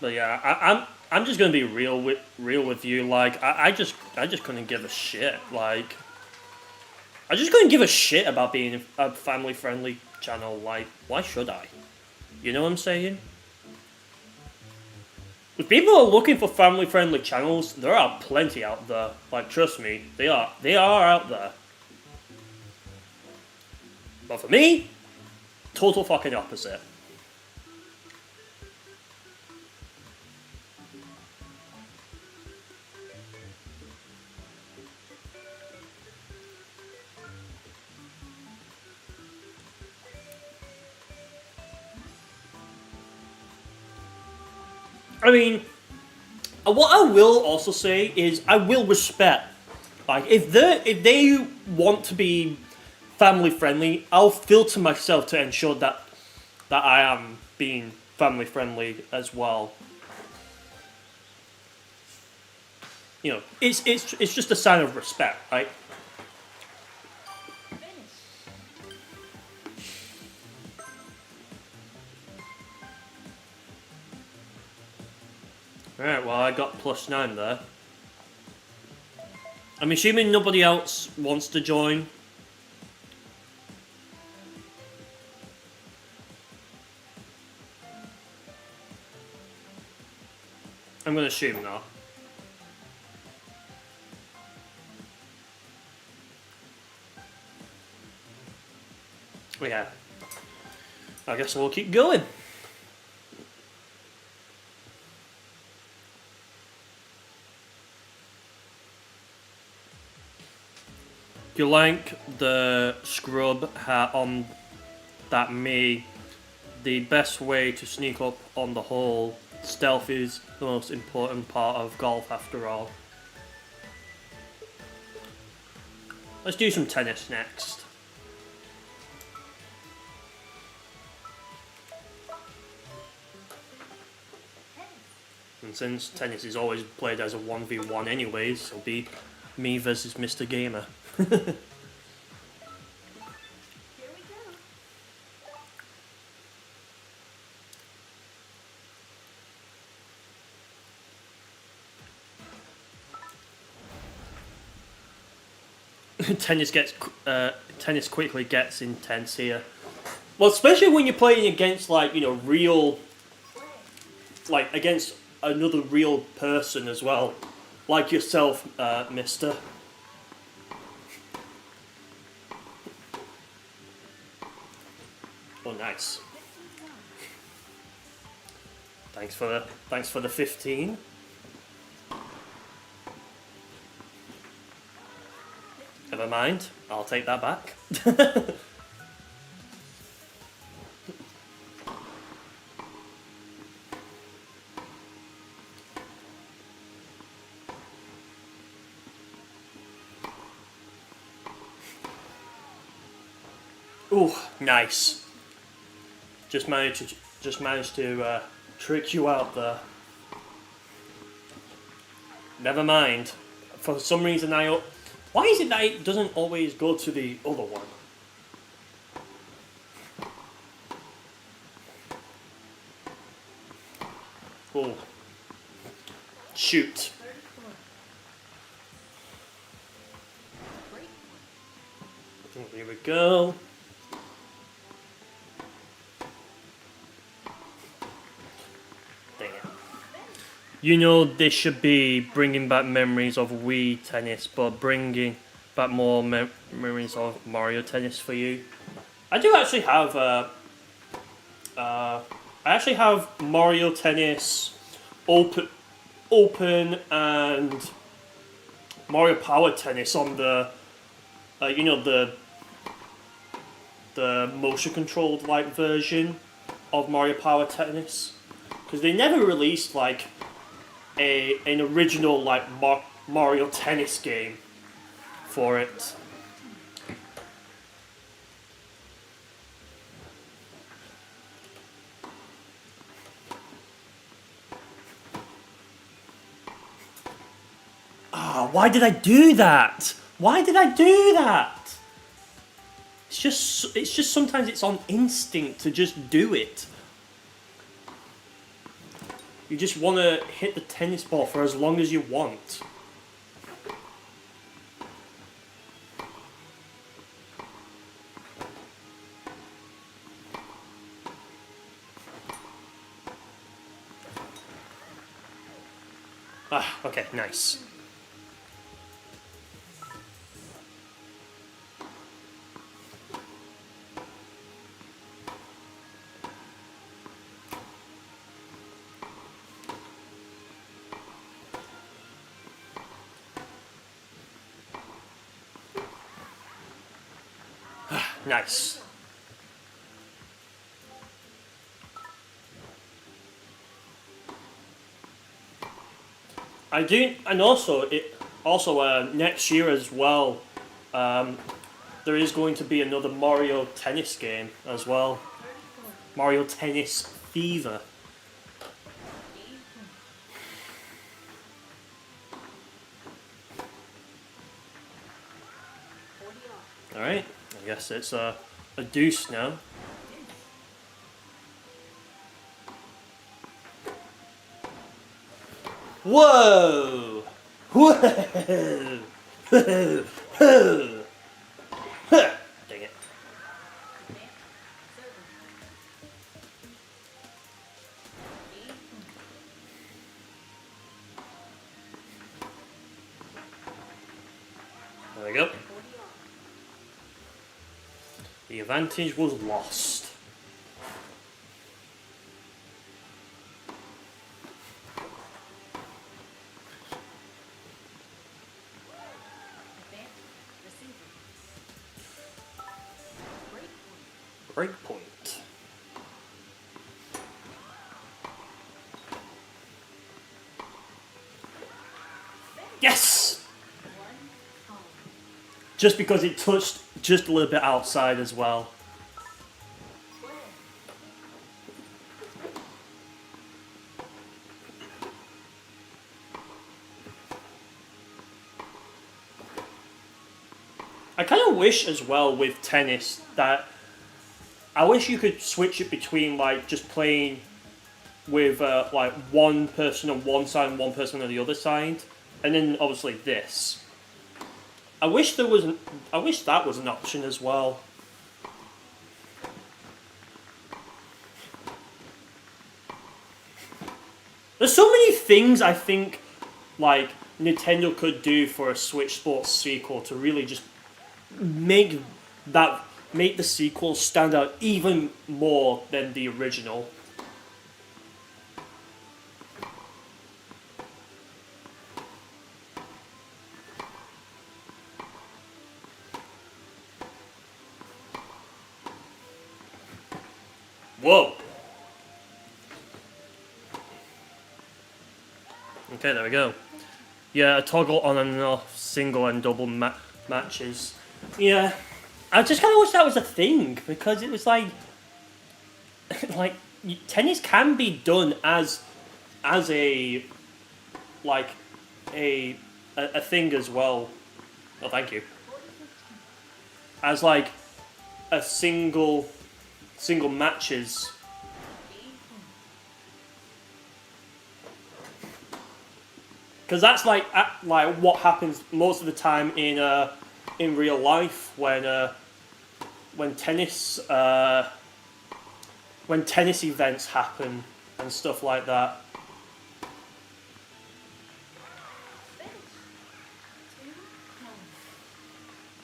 But yeah, I'm just gonna be real with you. Like I just couldn't give a shit. Like I just couldn't give a shit about being a family friendly channel. Like why should I? You know what I'm saying? If people are looking for family friendly channels, there are plenty out there. Like trust me, they are out there. But for me, total fucking opposite. I mean, what I will also say is I will respect. Like if they want to be family friendly, I'll filter myself to ensure that I am being family friendly as well. You know, it's just a sign of respect, right? Alright, well I got +9 there. I'm assuming nobody else wants to join. I'm gonna assume not. But yeah. I guess we'll keep going. If you like the scrub hat on that me, the best way to sneak up on the hole, stealth is the most important part of golf after all. Let's do some tennis next. And since tennis is always played as a 1v1 anyways, it'll be me versus Mr. Gamer. Tennis quickly gets intense here. Well, especially when you're playing against real, against another real person as well, like yourself, Mister. Oh, nice. Thanks for the 15. Never mind, I'll take that back. Ooh, nice. Just managed to trick you out there. Never mind. For some reason why is it that it doesn't always go to the other one? Oh. Shoot. Here we go. You know, this should be bringing back memories of Wii Tennis, but bringing back more memories of Mario Tennis for you. I do actually have Mario Tennis open and Mario Power Tennis on the the motion controlled like version of Mario Power Tennis, because they never released like an original like Mario Tennis game for it. Why did I do that? Why did I do that? It's just sometimes it's on instinct to just do it. You just want to hit the tennis ball for as long as you want. Okay, nice. Nice. I do, and also next year as well. There is going to be another Mario Tennis game as well. Mario Tennis Fever. All right. I guess it's a deuce now. Whoa! Whoa! Dang it. There we go. The advantage was lost. Breakpoint. Yes! Just because it touched just a little bit outside as well. I kind of wish as well with tennis that I wish you could switch it between like just playing with like one person on one side and one person on the other side, and then obviously this. I wish that was an option as well. There's so many things I think like Nintendo could do for a Switch Sports sequel to really just make the sequel stand out even more than the original. Whoa! Okay, there we go. Yeah, a toggle on and off single and double matches. Yeah, I just kind of wish that was a thing, because it was like tennis can be done as a like a thing as well. Oh, thank you. As like a single matches. Because that's like what happens most of the time in real life when tennis events happen and stuff like that.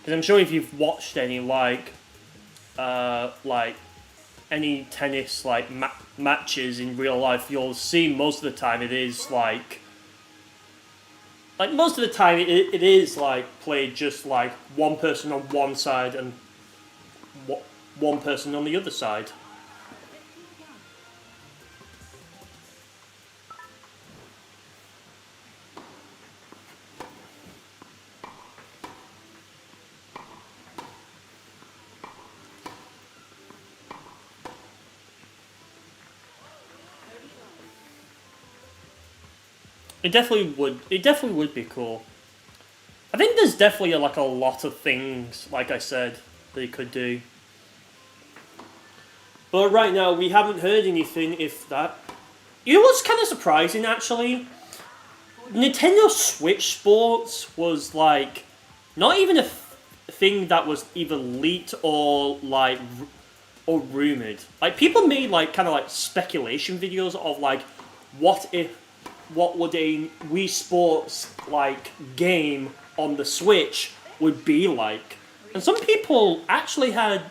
Because I'm sure if you've watched any any tennis matches in real life, you'll see most of the time it is most of the time it is played just one person on one side and one person on the other side. It definitely would. It definitely would be cool. I think there's definitely a lot of things, like I said, they could do. But right now we haven't heard anything. If that, you know, what's kind of surprising actually. Nintendo Switch Sports was not even a thing that was either leaked or rumored. People made speculation videos of what would a Wii Sports game on the Switch would be like. And some people actually had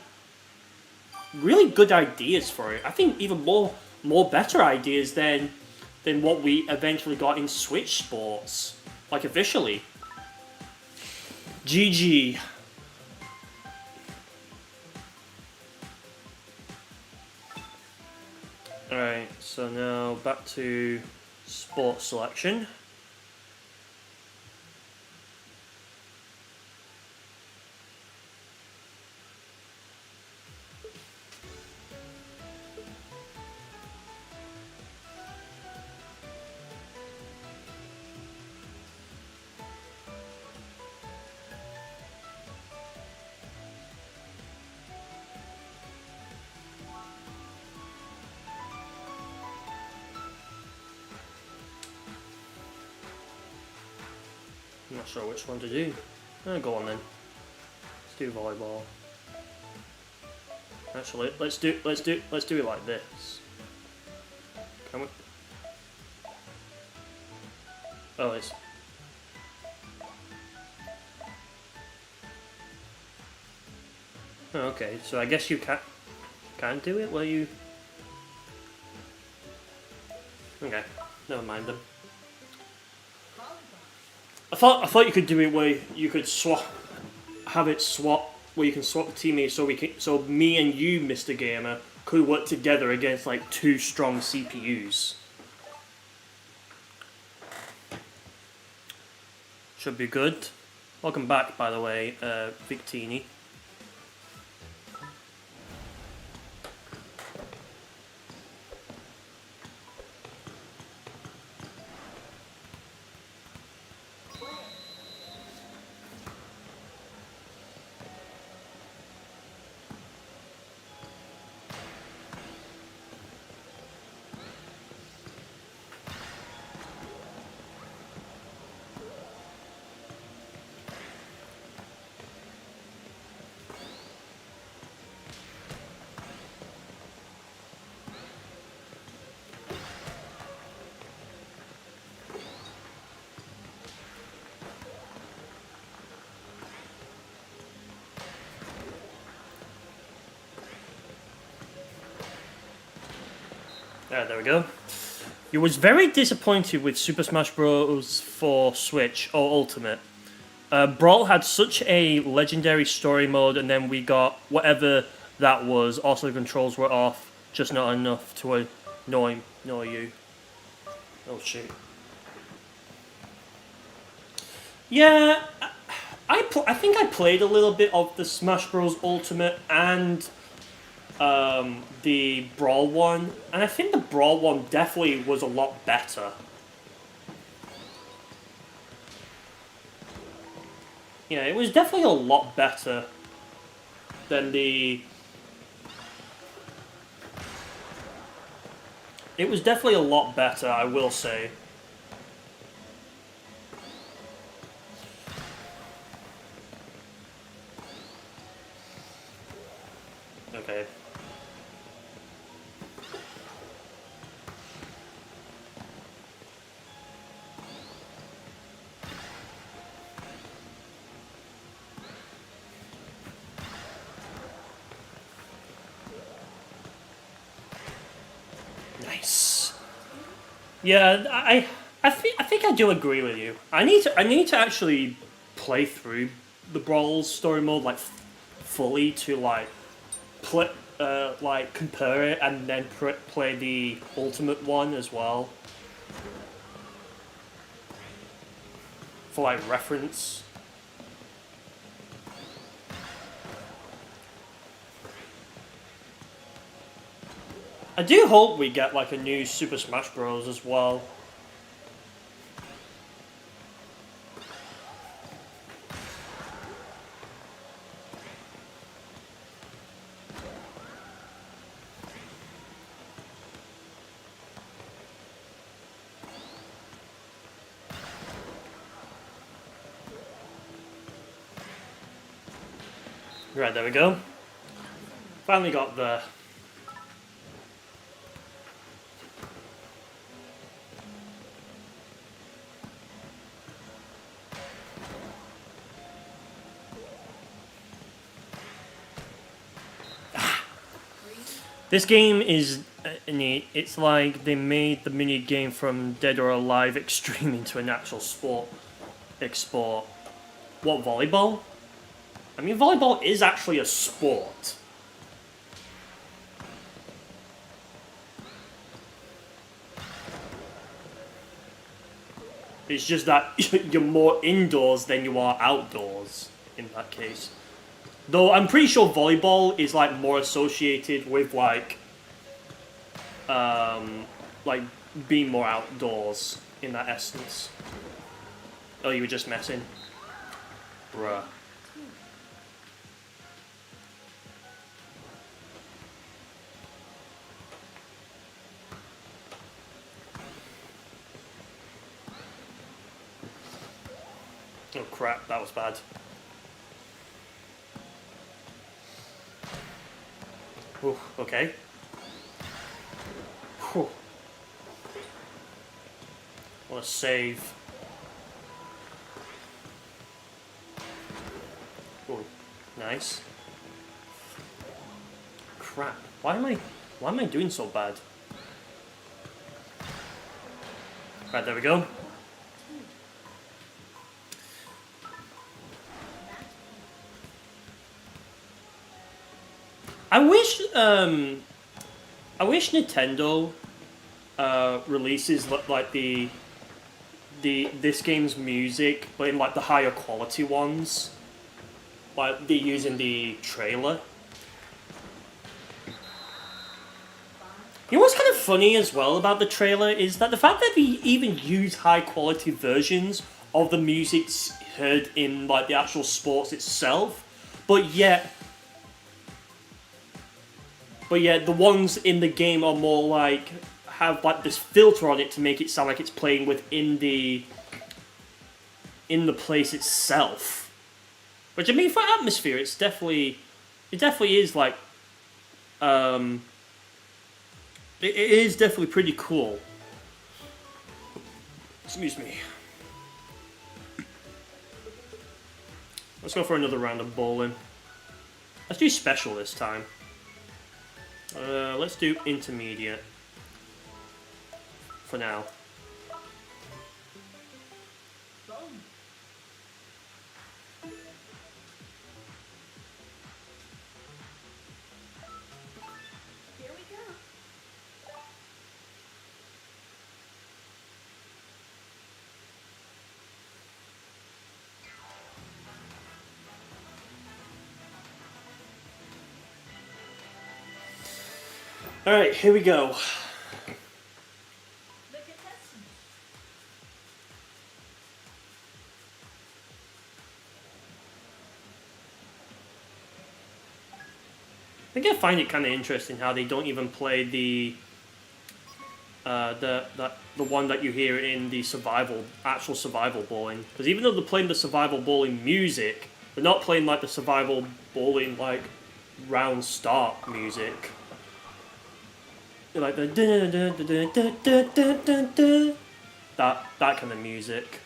really good ideas for it. I think even more better ideas than what we eventually got in Switch Sports, officially. GG. Alright, so now back to sports selection. I'm not sure which one to do. Go on then. Let's do volleyball. Actually, let's do it like this. Can we? Oh, it's. Oh, okay, so I guess you can do it. Will you? Okay, never mind them. I thought you could do it where you could have it swap, where you can swap the teammates, so me and you, Mr. Gamer, could work together against two strong CPUs. Should be good. Welcome back, by the way, Victini. There we go. You was very disappointed with Super Smash Bros. For Switch or Ultimate. Brawl had such a legendary story mode, and then we got whatever that was. Also, the controls were off, just not enough to annoy you. Oh shit. Yeah, I think I played a little bit of the Smash Bros. Ultimate and the Brawl one, and I think the Brawl one definitely was a lot better. Yeah, it was definitely a lot better than the... It was definitely a lot better, I will say. Okay. Nice. Yeah, I think I do agree with you. I need to actually play through the Brawl story mode like fully to like compare it and then play the ultimate one as well for like reference. I do hope we get like a new Super Smash Bros. As well. Right, there we go. Finally got the... This game is neat. It's like they made the mini game from Dead or Alive Extreme into an actual sport export. What, volleyball? I mean, volleyball is actually a sport. It's just that you're more indoors than you are outdoors in that case. Though I'm pretty sure volleyball is like more associated with like being more outdoors in that essence. Oh, you were just messing? Bruh. Oh crap, that was bad. Ooh, okay. Whew. What a save. Ooh, nice. Crap. Why am I doing so bad? Right, there we go. I wish Nintendo releases like this game's music, but in like the higher quality ones, like they're using the trailer. You know what's kind of funny as well about the trailer is that the fact that they even use high quality versions of the music heard in like the actual sports itself, but yet the ones in the game are more like have like this filter on it to make it sound like it's playing within the place itself. Which I mean, for atmosphere, it definitely is like it is definitely pretty cool. Excuse me. Let's go for another round of bowling. Let's do special this time. Let's do intermediate for now. Here we go. Alright, here we go. Look at this. I think I find it kind of interesting how they don't even play the one that you hear in the actual survival bowling. Because even though they're playing the survival bowling music, they're not playing like the survival bowling like round start music. They're like the that kind of music.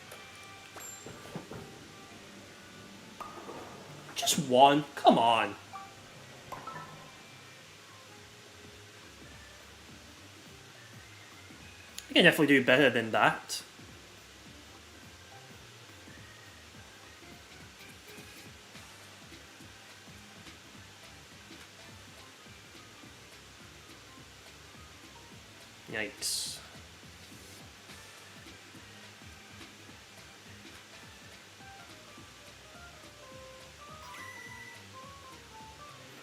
Just one, come on. You can definitely do better than that. Yikes.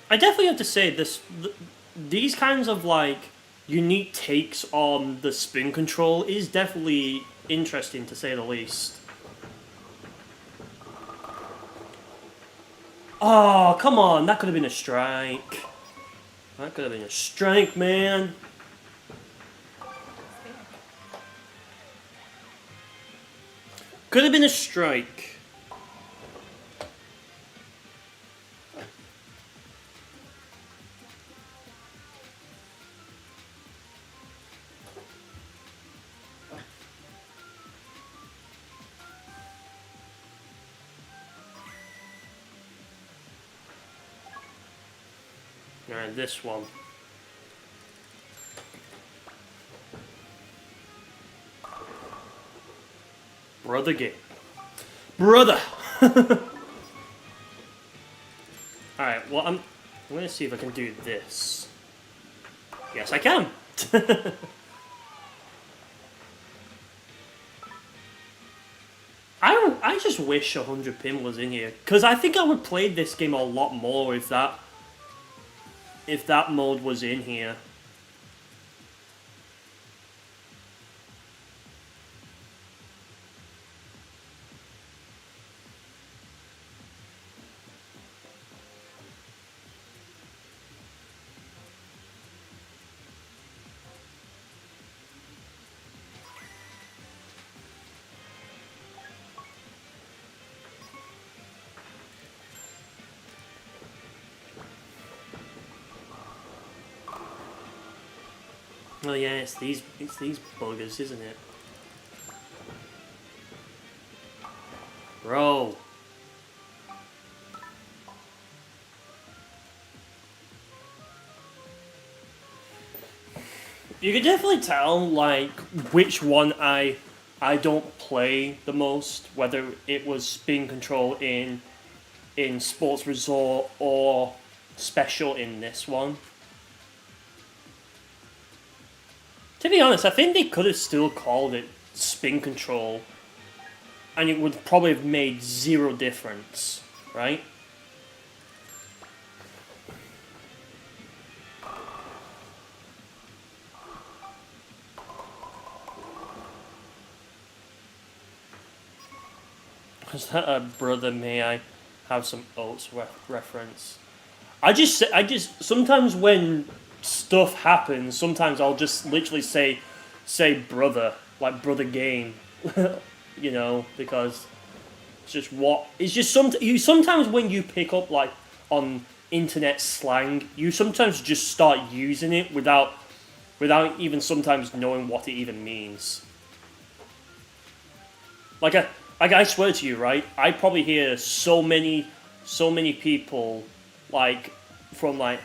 I definitely have to say these kinds of like unique takes on the spin control is definitely interesting to say the least. Oh, come on, that could have been a strike. That could have been a strike, man. Could have been a strike. Alright, this one. Brother game. Brother! Alright, well, I'm gonna see if I can do this. Yes, I can! I just wish 100 pin was in here, because I think I would play this game a lot more if that mode was in here. Oh yeah, it's these buggers, isn't it? Bro. You can definitely tell like which one I don't play the most, whether it was spin control in Sports Resort or special in this one. To be honest, I think they could have still called it spin control, and it would probably have made zero difference, right? Was that a brother? May I have some oats reference? I just sometimes when stuff happens, sometimes I'll just literally say brother, like brother game, you know, because it's just sometimes when you pick up like on internet slang, you sometimes just start using it without even sometimes knowing what it even means. Like I swear to you, right? I probably hear so many people like from like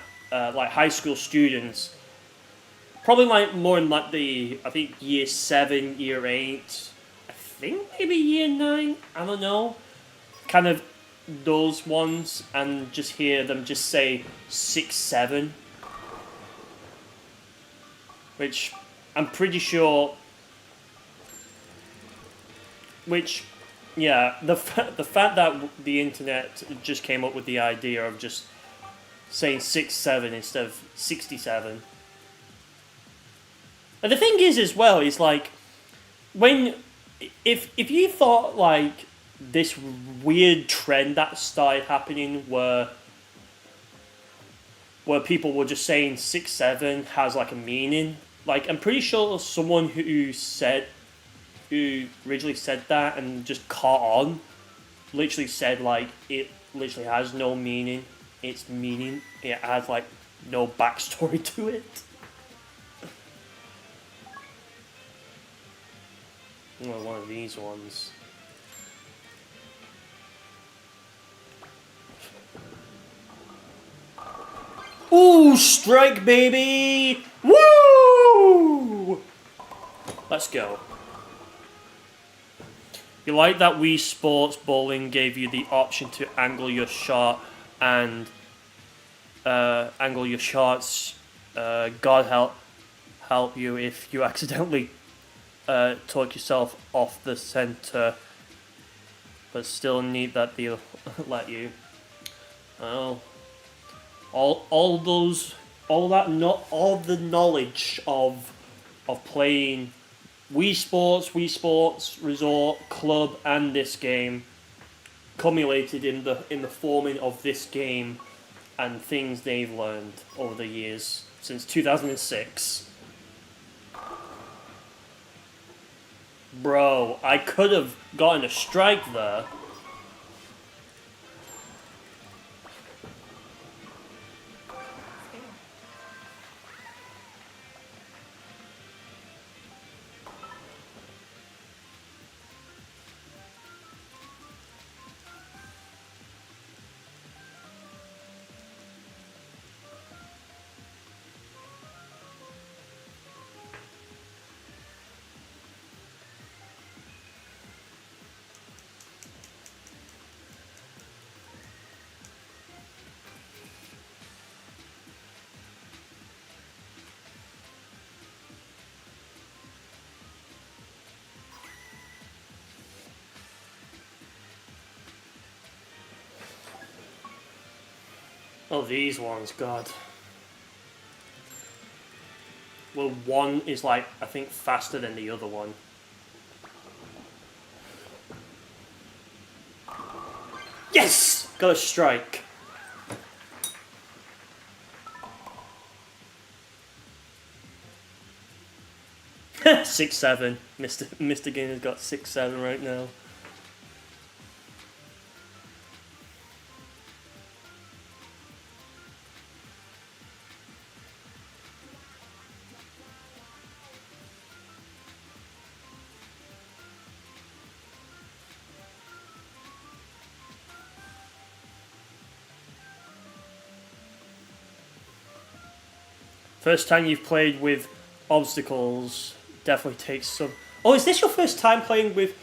high school students, probably like more in like I think year 7, year 8, I think maybe year 9, I don't know, kind of those ones, and just hear them just say 6, 7, which I'm pretty sure, yeah, the fact that the internet just came up with the idea of just saying 6-7 instead of 67. And the thing is as well is like if you thought like this weird trend that started happening where people were just saying 6-7 has like a meaning, like I'm pretty sure someone who originally said that and just caught on literally said like it literally has no meaning. It has like no backstory to it. Oh, one of these ones. Ooh, strike baby! Woo! Let's go. You like that Wii Sports Bowling gave you the option to angle your shot and angle your shots. God help you if you accidentally talk yourself off the center, but still need that they'll let you. Oh, all the knowledge of playing Wii Sports Resort Club and this game cumulated in the forming of this game and things they've learned over the years since 2006. Bro, I could have gotten a strike there. Oh, these ones, God. Well, one is like, I think, faster than the other one. Yes! Got a strike. Six, 7. Mr. Gainer's got 6-7 right now. First time you've played with obstacles definitely takes some. Oh, is this your first time playing with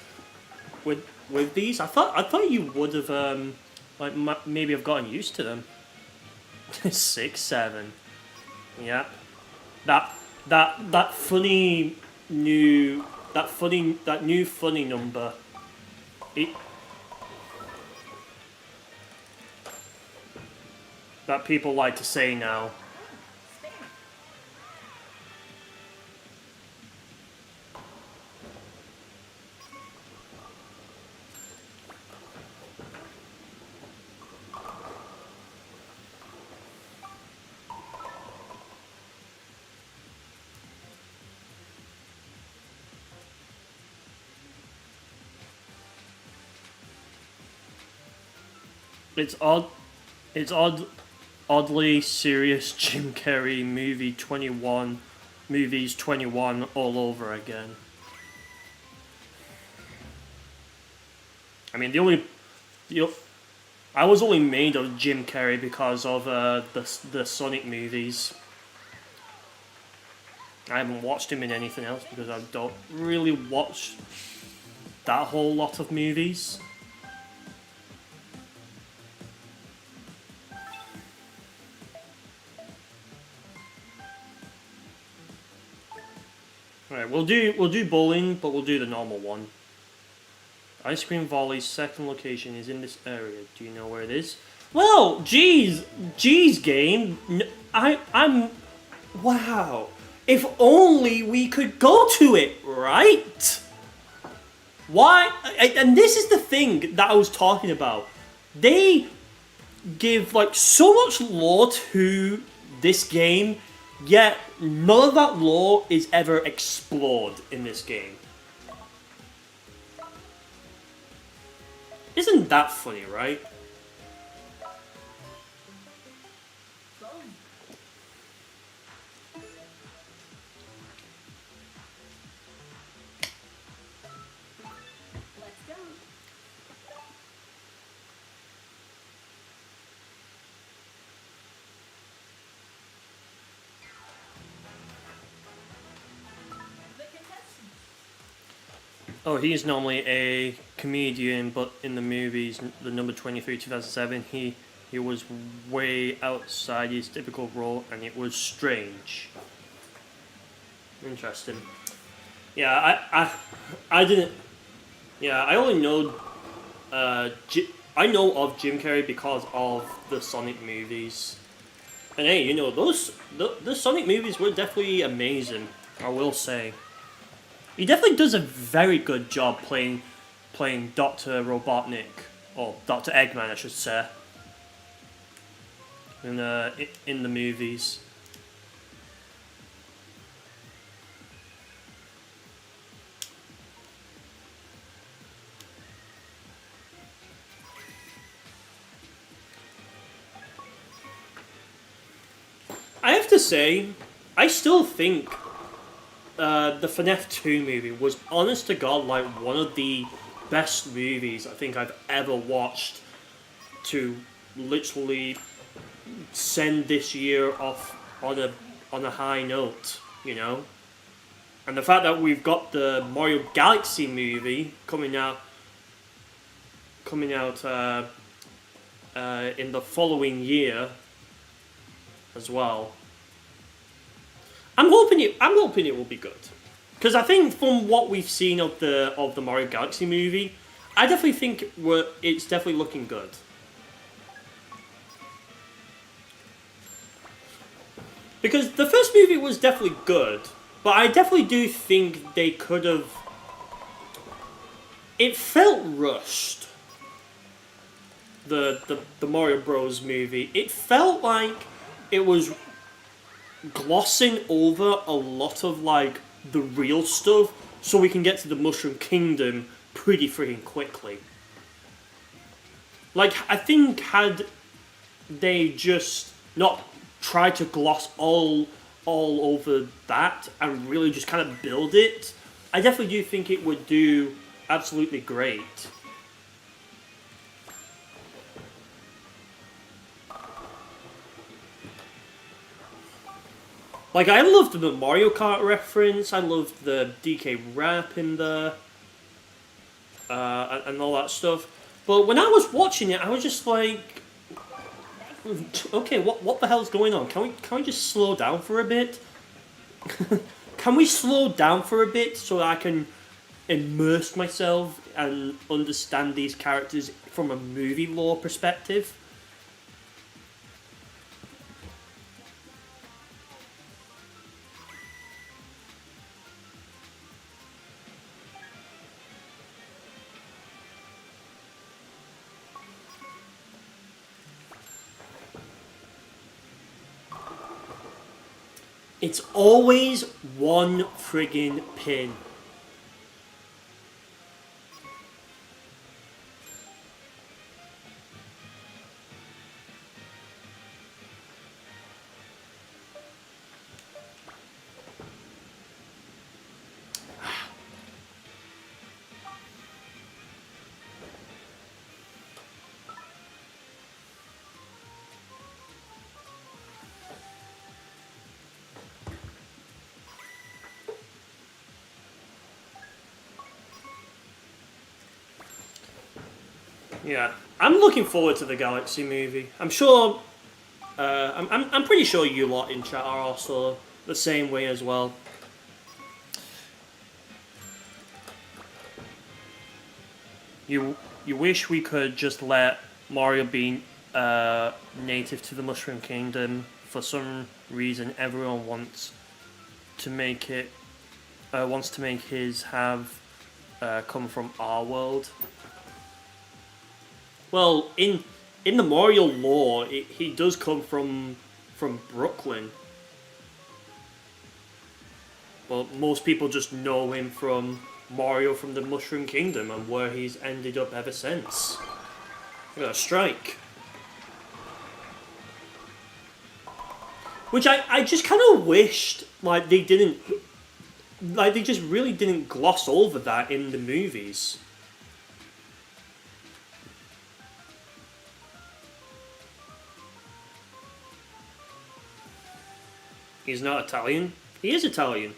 these? I thought you would have maybe have gotten used to them. 6, 7. Yeah. That funny new funny number. That people like to say now. It's oddly serious Jim Carrey movies 21 all over again. I mean, I was only made of Jim Carrey because of the Sonic movies. I haven't watched him in anything else because I don't really watch that whole lot of movies. Alright, we'll do bowling, but we'll do the normal one. Ice Cream Volley's second location is in this area. Do you know where it is? Well, geez, game. I'm. Wow. If only we could go to it, right? Why? And this is the thing that I was talking about. They give like so much lore to this game, yet none of that lore is ever explored in this game. Isn't that funny, right? Let's go. The contestants Oh, he's normally a comedian, but in the movies, the number 23, 2007, he was way outside his typical role, and it was strange. Interesting. Yeah, I didn't. Yeah, I only know. I know of Jim Carrey because of the Sonic movies. And hey, you know the Sonic movies were definitely amazing. I will say. He definitely does a very good job playing Doctor Robotnik, or Doctor Eggman, I should say. In the movies. I have to say, I still think the FNAF 2 movie was, honest to God, like one of the best movies I think I've ever watched to literally send this year off on a high note, you know? And the fact that we've got the Mario Galaxy movie coming out in the following year as well. I'm hoping it will be good, because I think from what we've seen of the Mario Galaxy movie, I definitely think it's definitely looking good. Because the first movie was definitely good, but I definitely do think they could have. It felt rushed. The Mario Bros movie. It felt like it was glossing over a lot of like the real stuff, so we can get to the Mushroom Kingdom pretty freaking quickly. Like, I think had they just not tried to gloss all over that and really just kind of build it, I definitely do think it would do absolutely great. Like, I loved the Mario Kart reference, I loved the DK rap in there, and all that stuff. But when I was watching it, I was just like, okay, what the hell's going on? Can we just slow down for a bit? Can we slow down for a bit so I can immerse myself and understand these characters from a movie lore perspective? It's always one friggin' pin. Yeah, I'm looking forward to the Galaxy movie. I'm sure. I'm pretty sure you lot in chat are also the same way as well. You wish we could just let Mario be native to the Mushroom Kingdom. For some reason, everyone wants to make his have come from our world. Well, in the Mario lore, he does come from Brooklyn, but most people just know him from Mario from the Mushroom Kingdom and where he's ended up ever since. We got a strike, which I just kind of wished like they just really didn't gloss over that in the movies. He's not Italian. He is Italian.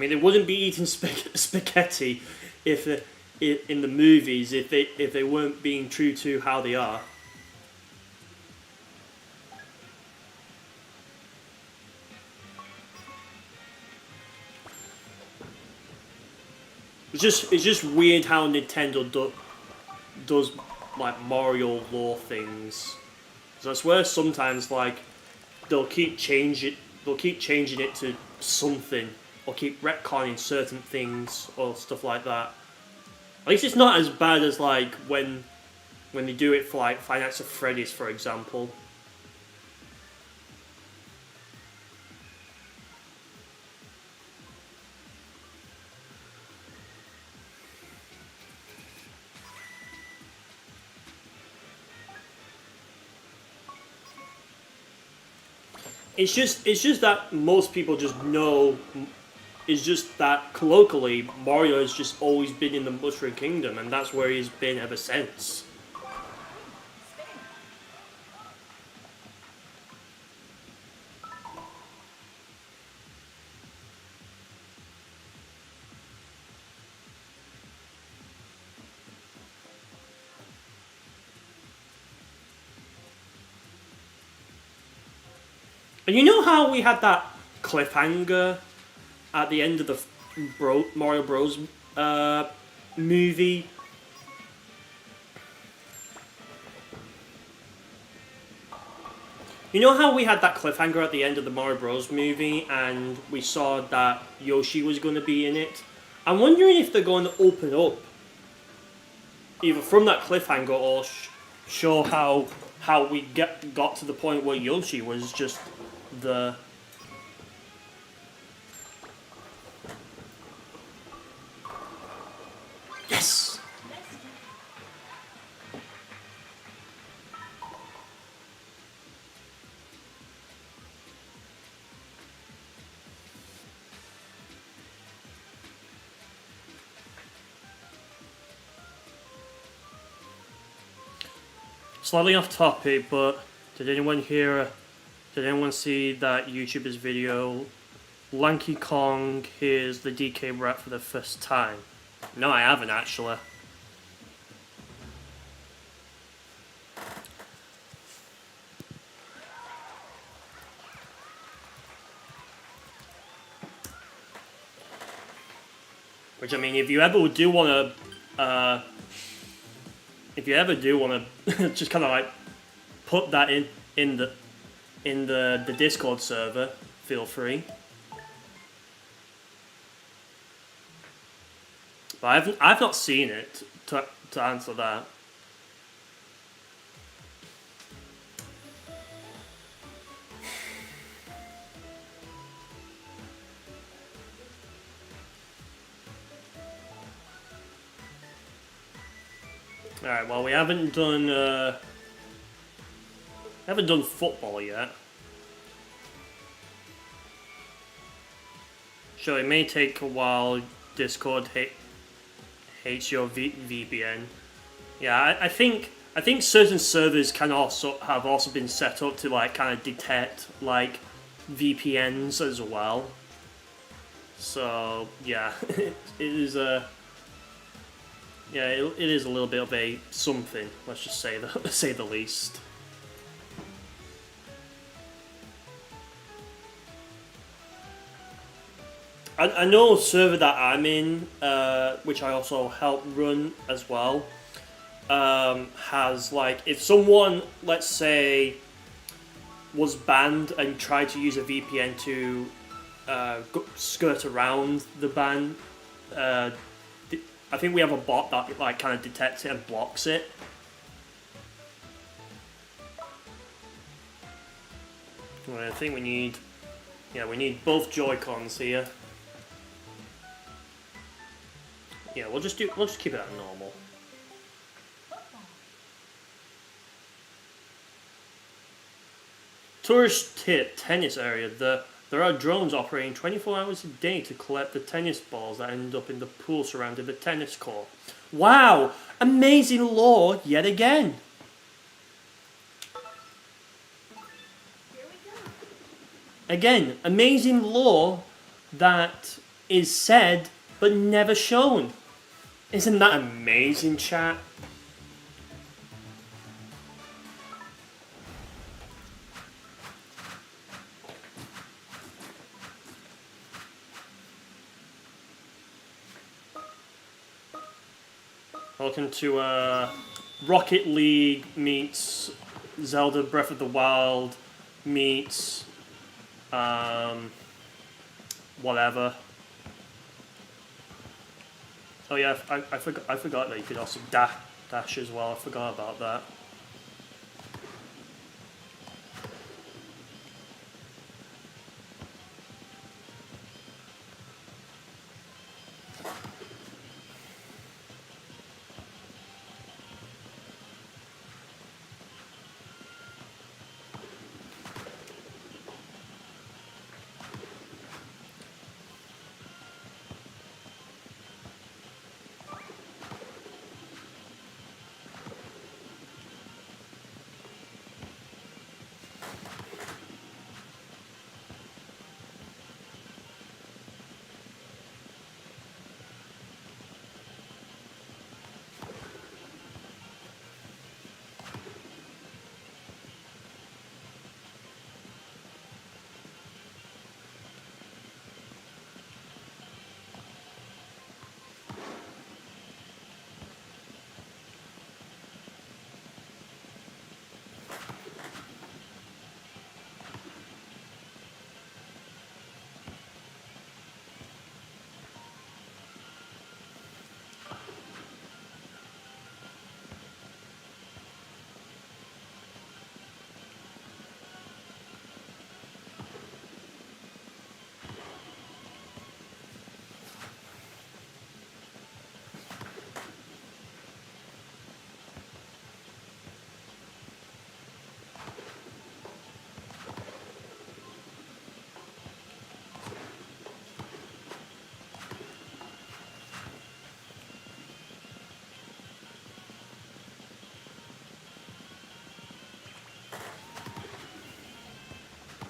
mean, they wouldn't be eating spaghetti if in the movies if they weren't being true to how they are. It's just weird how Nintendo does like Mario lore things. So I swear sometimes like they'll keep changing it to something, or keep retconning certain things or stuff like that. At least it's not as bad as like when they do it for like Five Nights at Freddy's, for example. It's just that most people just know. It's just that colloquially, Mario has just always been in the Mushroom Kingdom, and that's where he's been ever since. And you know how we had that cliffhanger at the end of the Mario Bros. Movie? You know how we had that cliffhanger at the end of the Mario Bros. Movie and we saw that Yoshi was going to be in it? I'm wondering if they're going to open up either from that cliffhanger or show how we got to the point where Yoshi was just the... Yes! Slightly off topic, but did anyone see that YouTuber's video? Lanky Kong hears the DK rap for the first time. No, I haven't actually. Which I mean, if you ever do want to just kind of like put that in the Discord server, feel free. But I've not seen it to answer that. All right. Well, we haven't done football yet. So it may take a while. Discord hates your VPN. Yeah, I think certain servers can have also been set up to like kind of detect like VPNs as well. So yeah, it is a it is a little bit of a something. Let's just say the least. I know a server that I'm in, which I also help run as well, has like, if someone, let's say, was banned and tried to use a VPN to skirt around the ban, I think we have a bot that like kind of detects it and blocks it. Well, I think we need both Joy-Cons here. Yeah, we'll just keep it at normal. Tourist tip: tennis area. There are drones operating 24 hours a day to collect the tennis balls that end up in the pool surrounding the tennis court. Wow! Amazing lore yet again. Here we go. Again, amazing lore that is said but never shown. Isn't that amazing, chat? Welcome to Rocket League meets Zelda Breath of the Wild meets whatever. Oh yeah, I forgot that you could also dash as well. I forgot about that.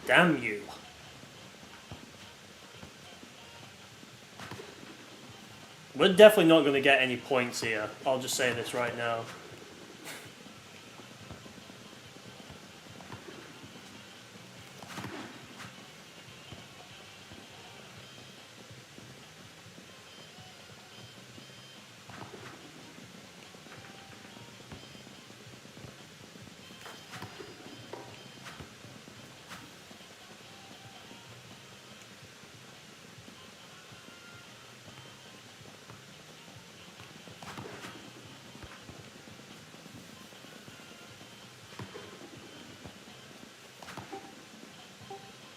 Damn you. We're definitely not going to get any points here. I'll just say this right now.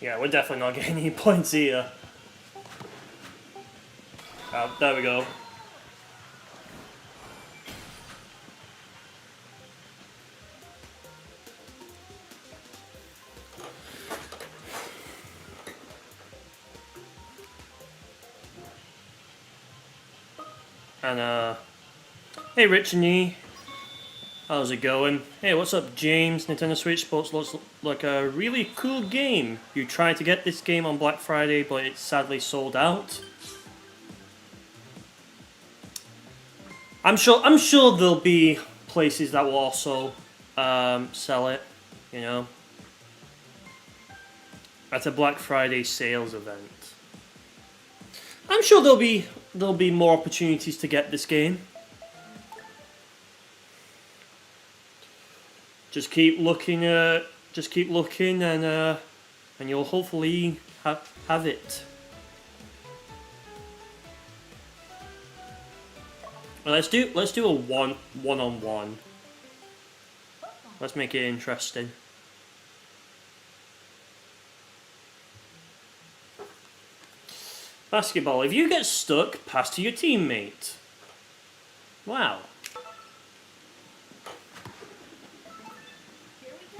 Yeah, we're definitely not getting any points here. Oh, there we go. And, hey Rich and E. How's it going? Hey, what's up, James? Nintendo Switch Sports looks like a really cool game. You tried to get this game on Black Friday, but it's sadly sold out. I'm sure there'll be places that will also sell it, you know, at a Black Friday sales event. I'm sure there'll be more opportunities to get this game. Just keep looking, and you'll hopefully have it. Well, let's do a one-on-one. Let's make it interesting. Basketball. If you get stuck, pass to your teammate. Wow. Here we go.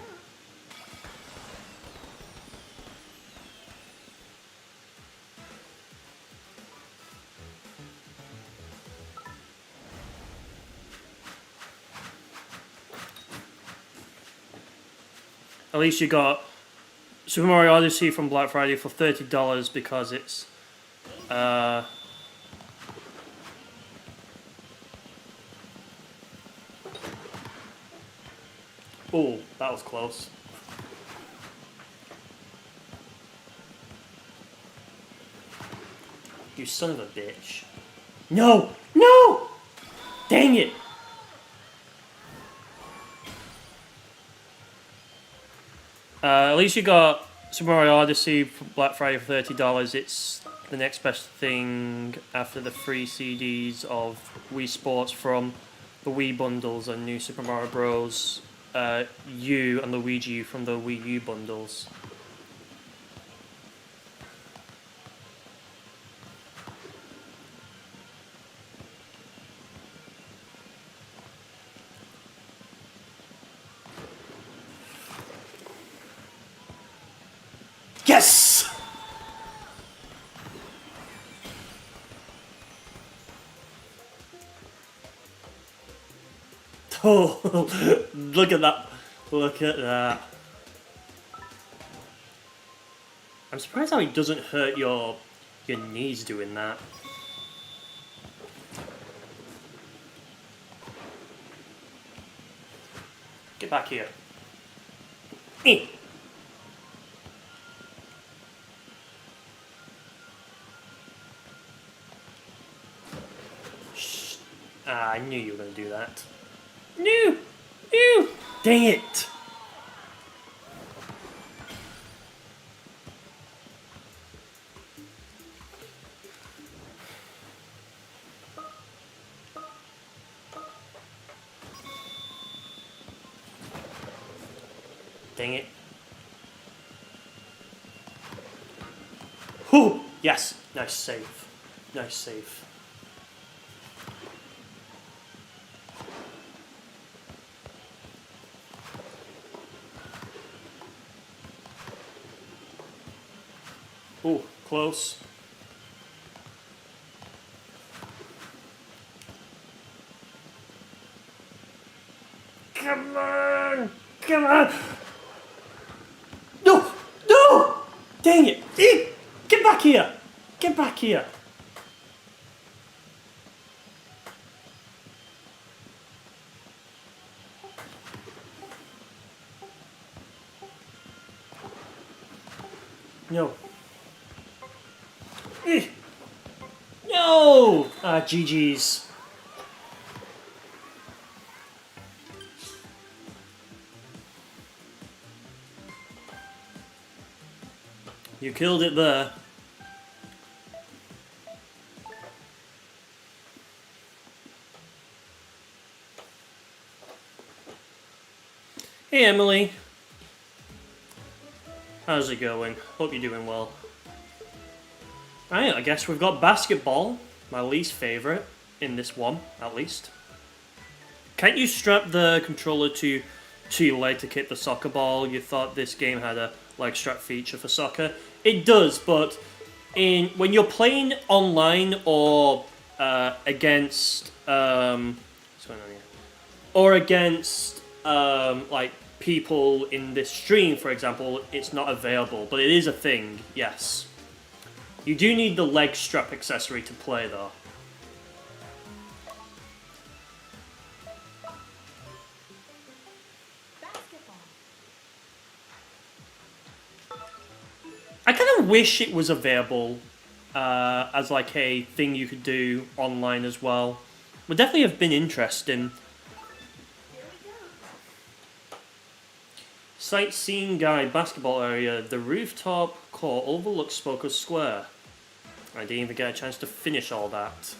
At least you got Super Mario Odyssey from Black Friday for $30 because it's Oh, that was close. You son of a bitch. No! No! Dang it! At least you got Super Mario Odyssey for Black Friday for $30. It's the next best thing after the free CDs of Wii Sports from the Wii bundles and New Super Mario Bros. U and Luigi U from the Wii U bundles. Yes! Oh, look at that. Look at that. I'm surprised how it doesn't hurt your knees doing that. Get back here. Eh. Shh. Ah, I knew you were going to do that. No! No! Dang it! Dang it. Whew! Yes! Nice save. Nice save. Ooh, close. Come on! Come on! No! No! Dang it! Get back here! Get back here! No. No! Ah, GG's. You killed it there. Hey Emily. How's it going? Hope you're doing well. Right, I guess we've got basketball, my least favourite, in this one, at least. Can't you strap the controller to your leg to kick the soccer ball? You thought this game had a leg strap feature for soccer. It does, but when you're playing online or against like people in this stream, for example, it's not available, but it is a thing. Yes, you do need the leg strap accessory to play, though. I kind of wish it was available as like a thing you could do online as well. Would definitely have been interesting. Sightseeing guide basketball area. The rooftop court overlooks Spoker Square. I didn't even get a chance to finish all that.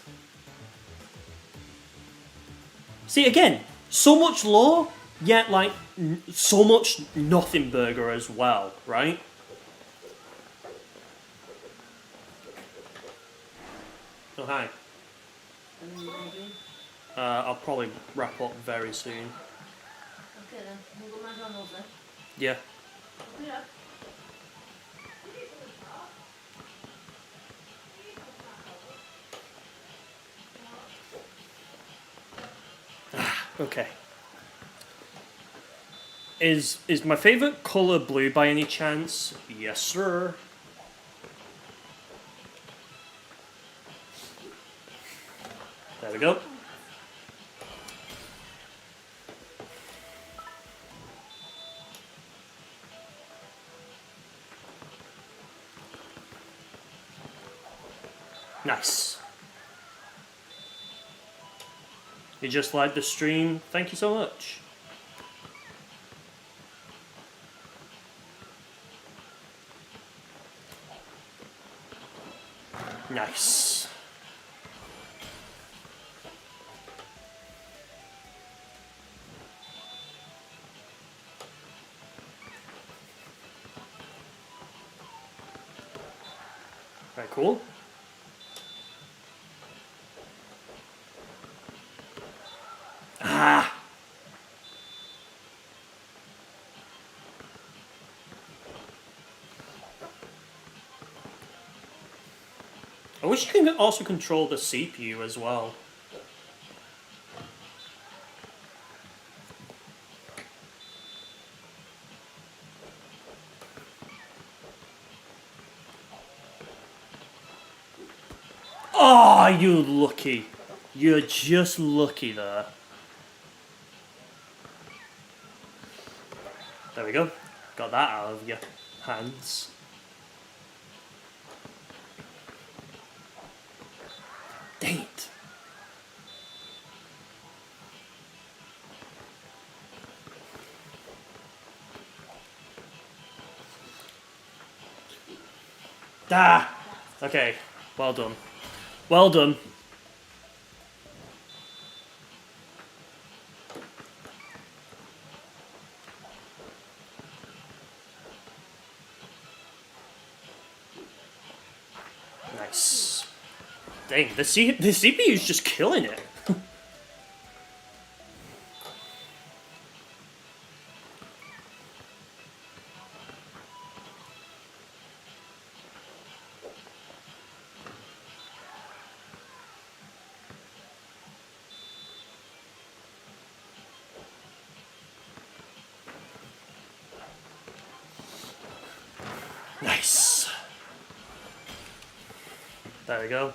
See, again, so much lore, yet like so much nothing burger as well, right? Oh, hi. I'll probably wrap up very soon. Okay then, we'll go McDonald's then. Yeah. Yeah. Okay. Is my favorite color blue by any chance? Yes, sir. we go. Nice. You just liked the stream. Thank you so much. Nice. Very cool. Ah! I wish you could also control the CPU as well. Oh, you lucky. You're just lucky there. There we go. Got that out of your hands. Dang it. Ah! Okay. Well done. Well done. Nice. Dang, the CPU is just killing it. Nice. There we go.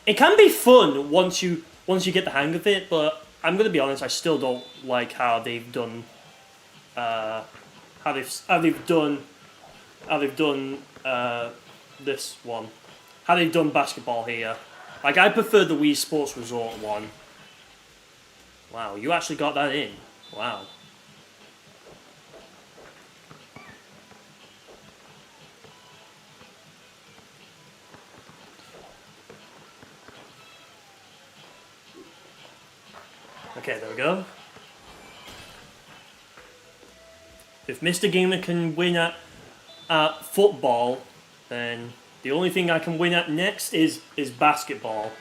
It can be fun once you get the hang of it, but I'm gonna be honest, I still don't like how they've done this one. How they've done basketball here. Like, I prefer the Wii Sports Resort one. Wow, you actually got that in. Wow. Okay, there we go. If Mr. Gamer can win at football, then the only thing I can win at next is basketball.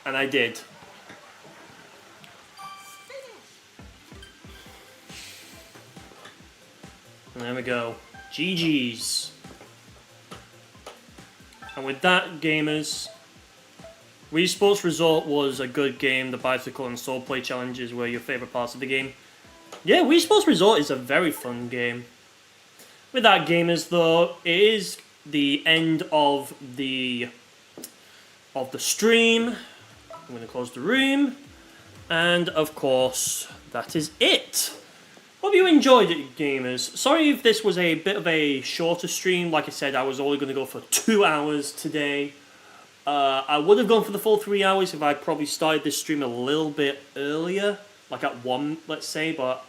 And I did. And there we go. GG's. And with that, gamers, Wii Sports Resort was a good game. The bicycle and soul play challenges were your favourite parts of the game. Yeah, Wii Sports Resort is a very fun game. With that, gamers, though, it is the end of the stream. I'm going to close the room. And, of course, that is it. Hope you enjoyed it, gamers. Sorry if this was a bit of a shorter stream. Like I said, I was only going to go for 2 hours today. I would have gone for the full 3 hours if I probably started this stream a little bit earlier. Like at 1, let's say, but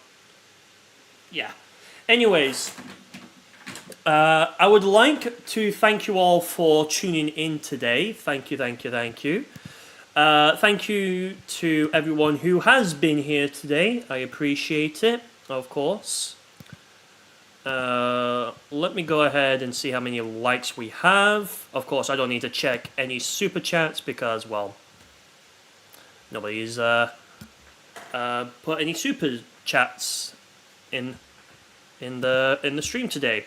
yeah. Anyways, I would like to thank you all for tuning in today. Thank you, thank you, thank you. Thank you to everyone who has been here today. I appreciate it, of course. Let me go ahead and see how many likes we have. Of course, I don't need to check any super chats because, well, nobody's put any super chats in the stream today.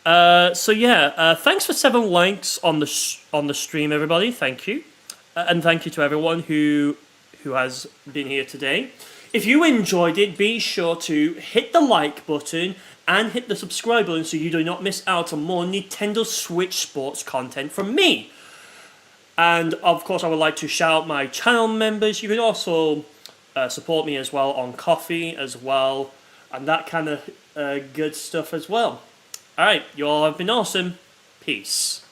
So yeah, thanks for 7 likes on the stream, everybody. Thank you, and thank you to everyone who has been here today. If you enjoyed it, be sure to hit the like button and hit the subscribe button so you do not miss out on more Nintendo Switch Sports content from me. And of course, I would like to shout out my channel members. You can also support me as well on Coffee as well, and that kind of good stuff as well. Alright, you all have been awesome. Peace.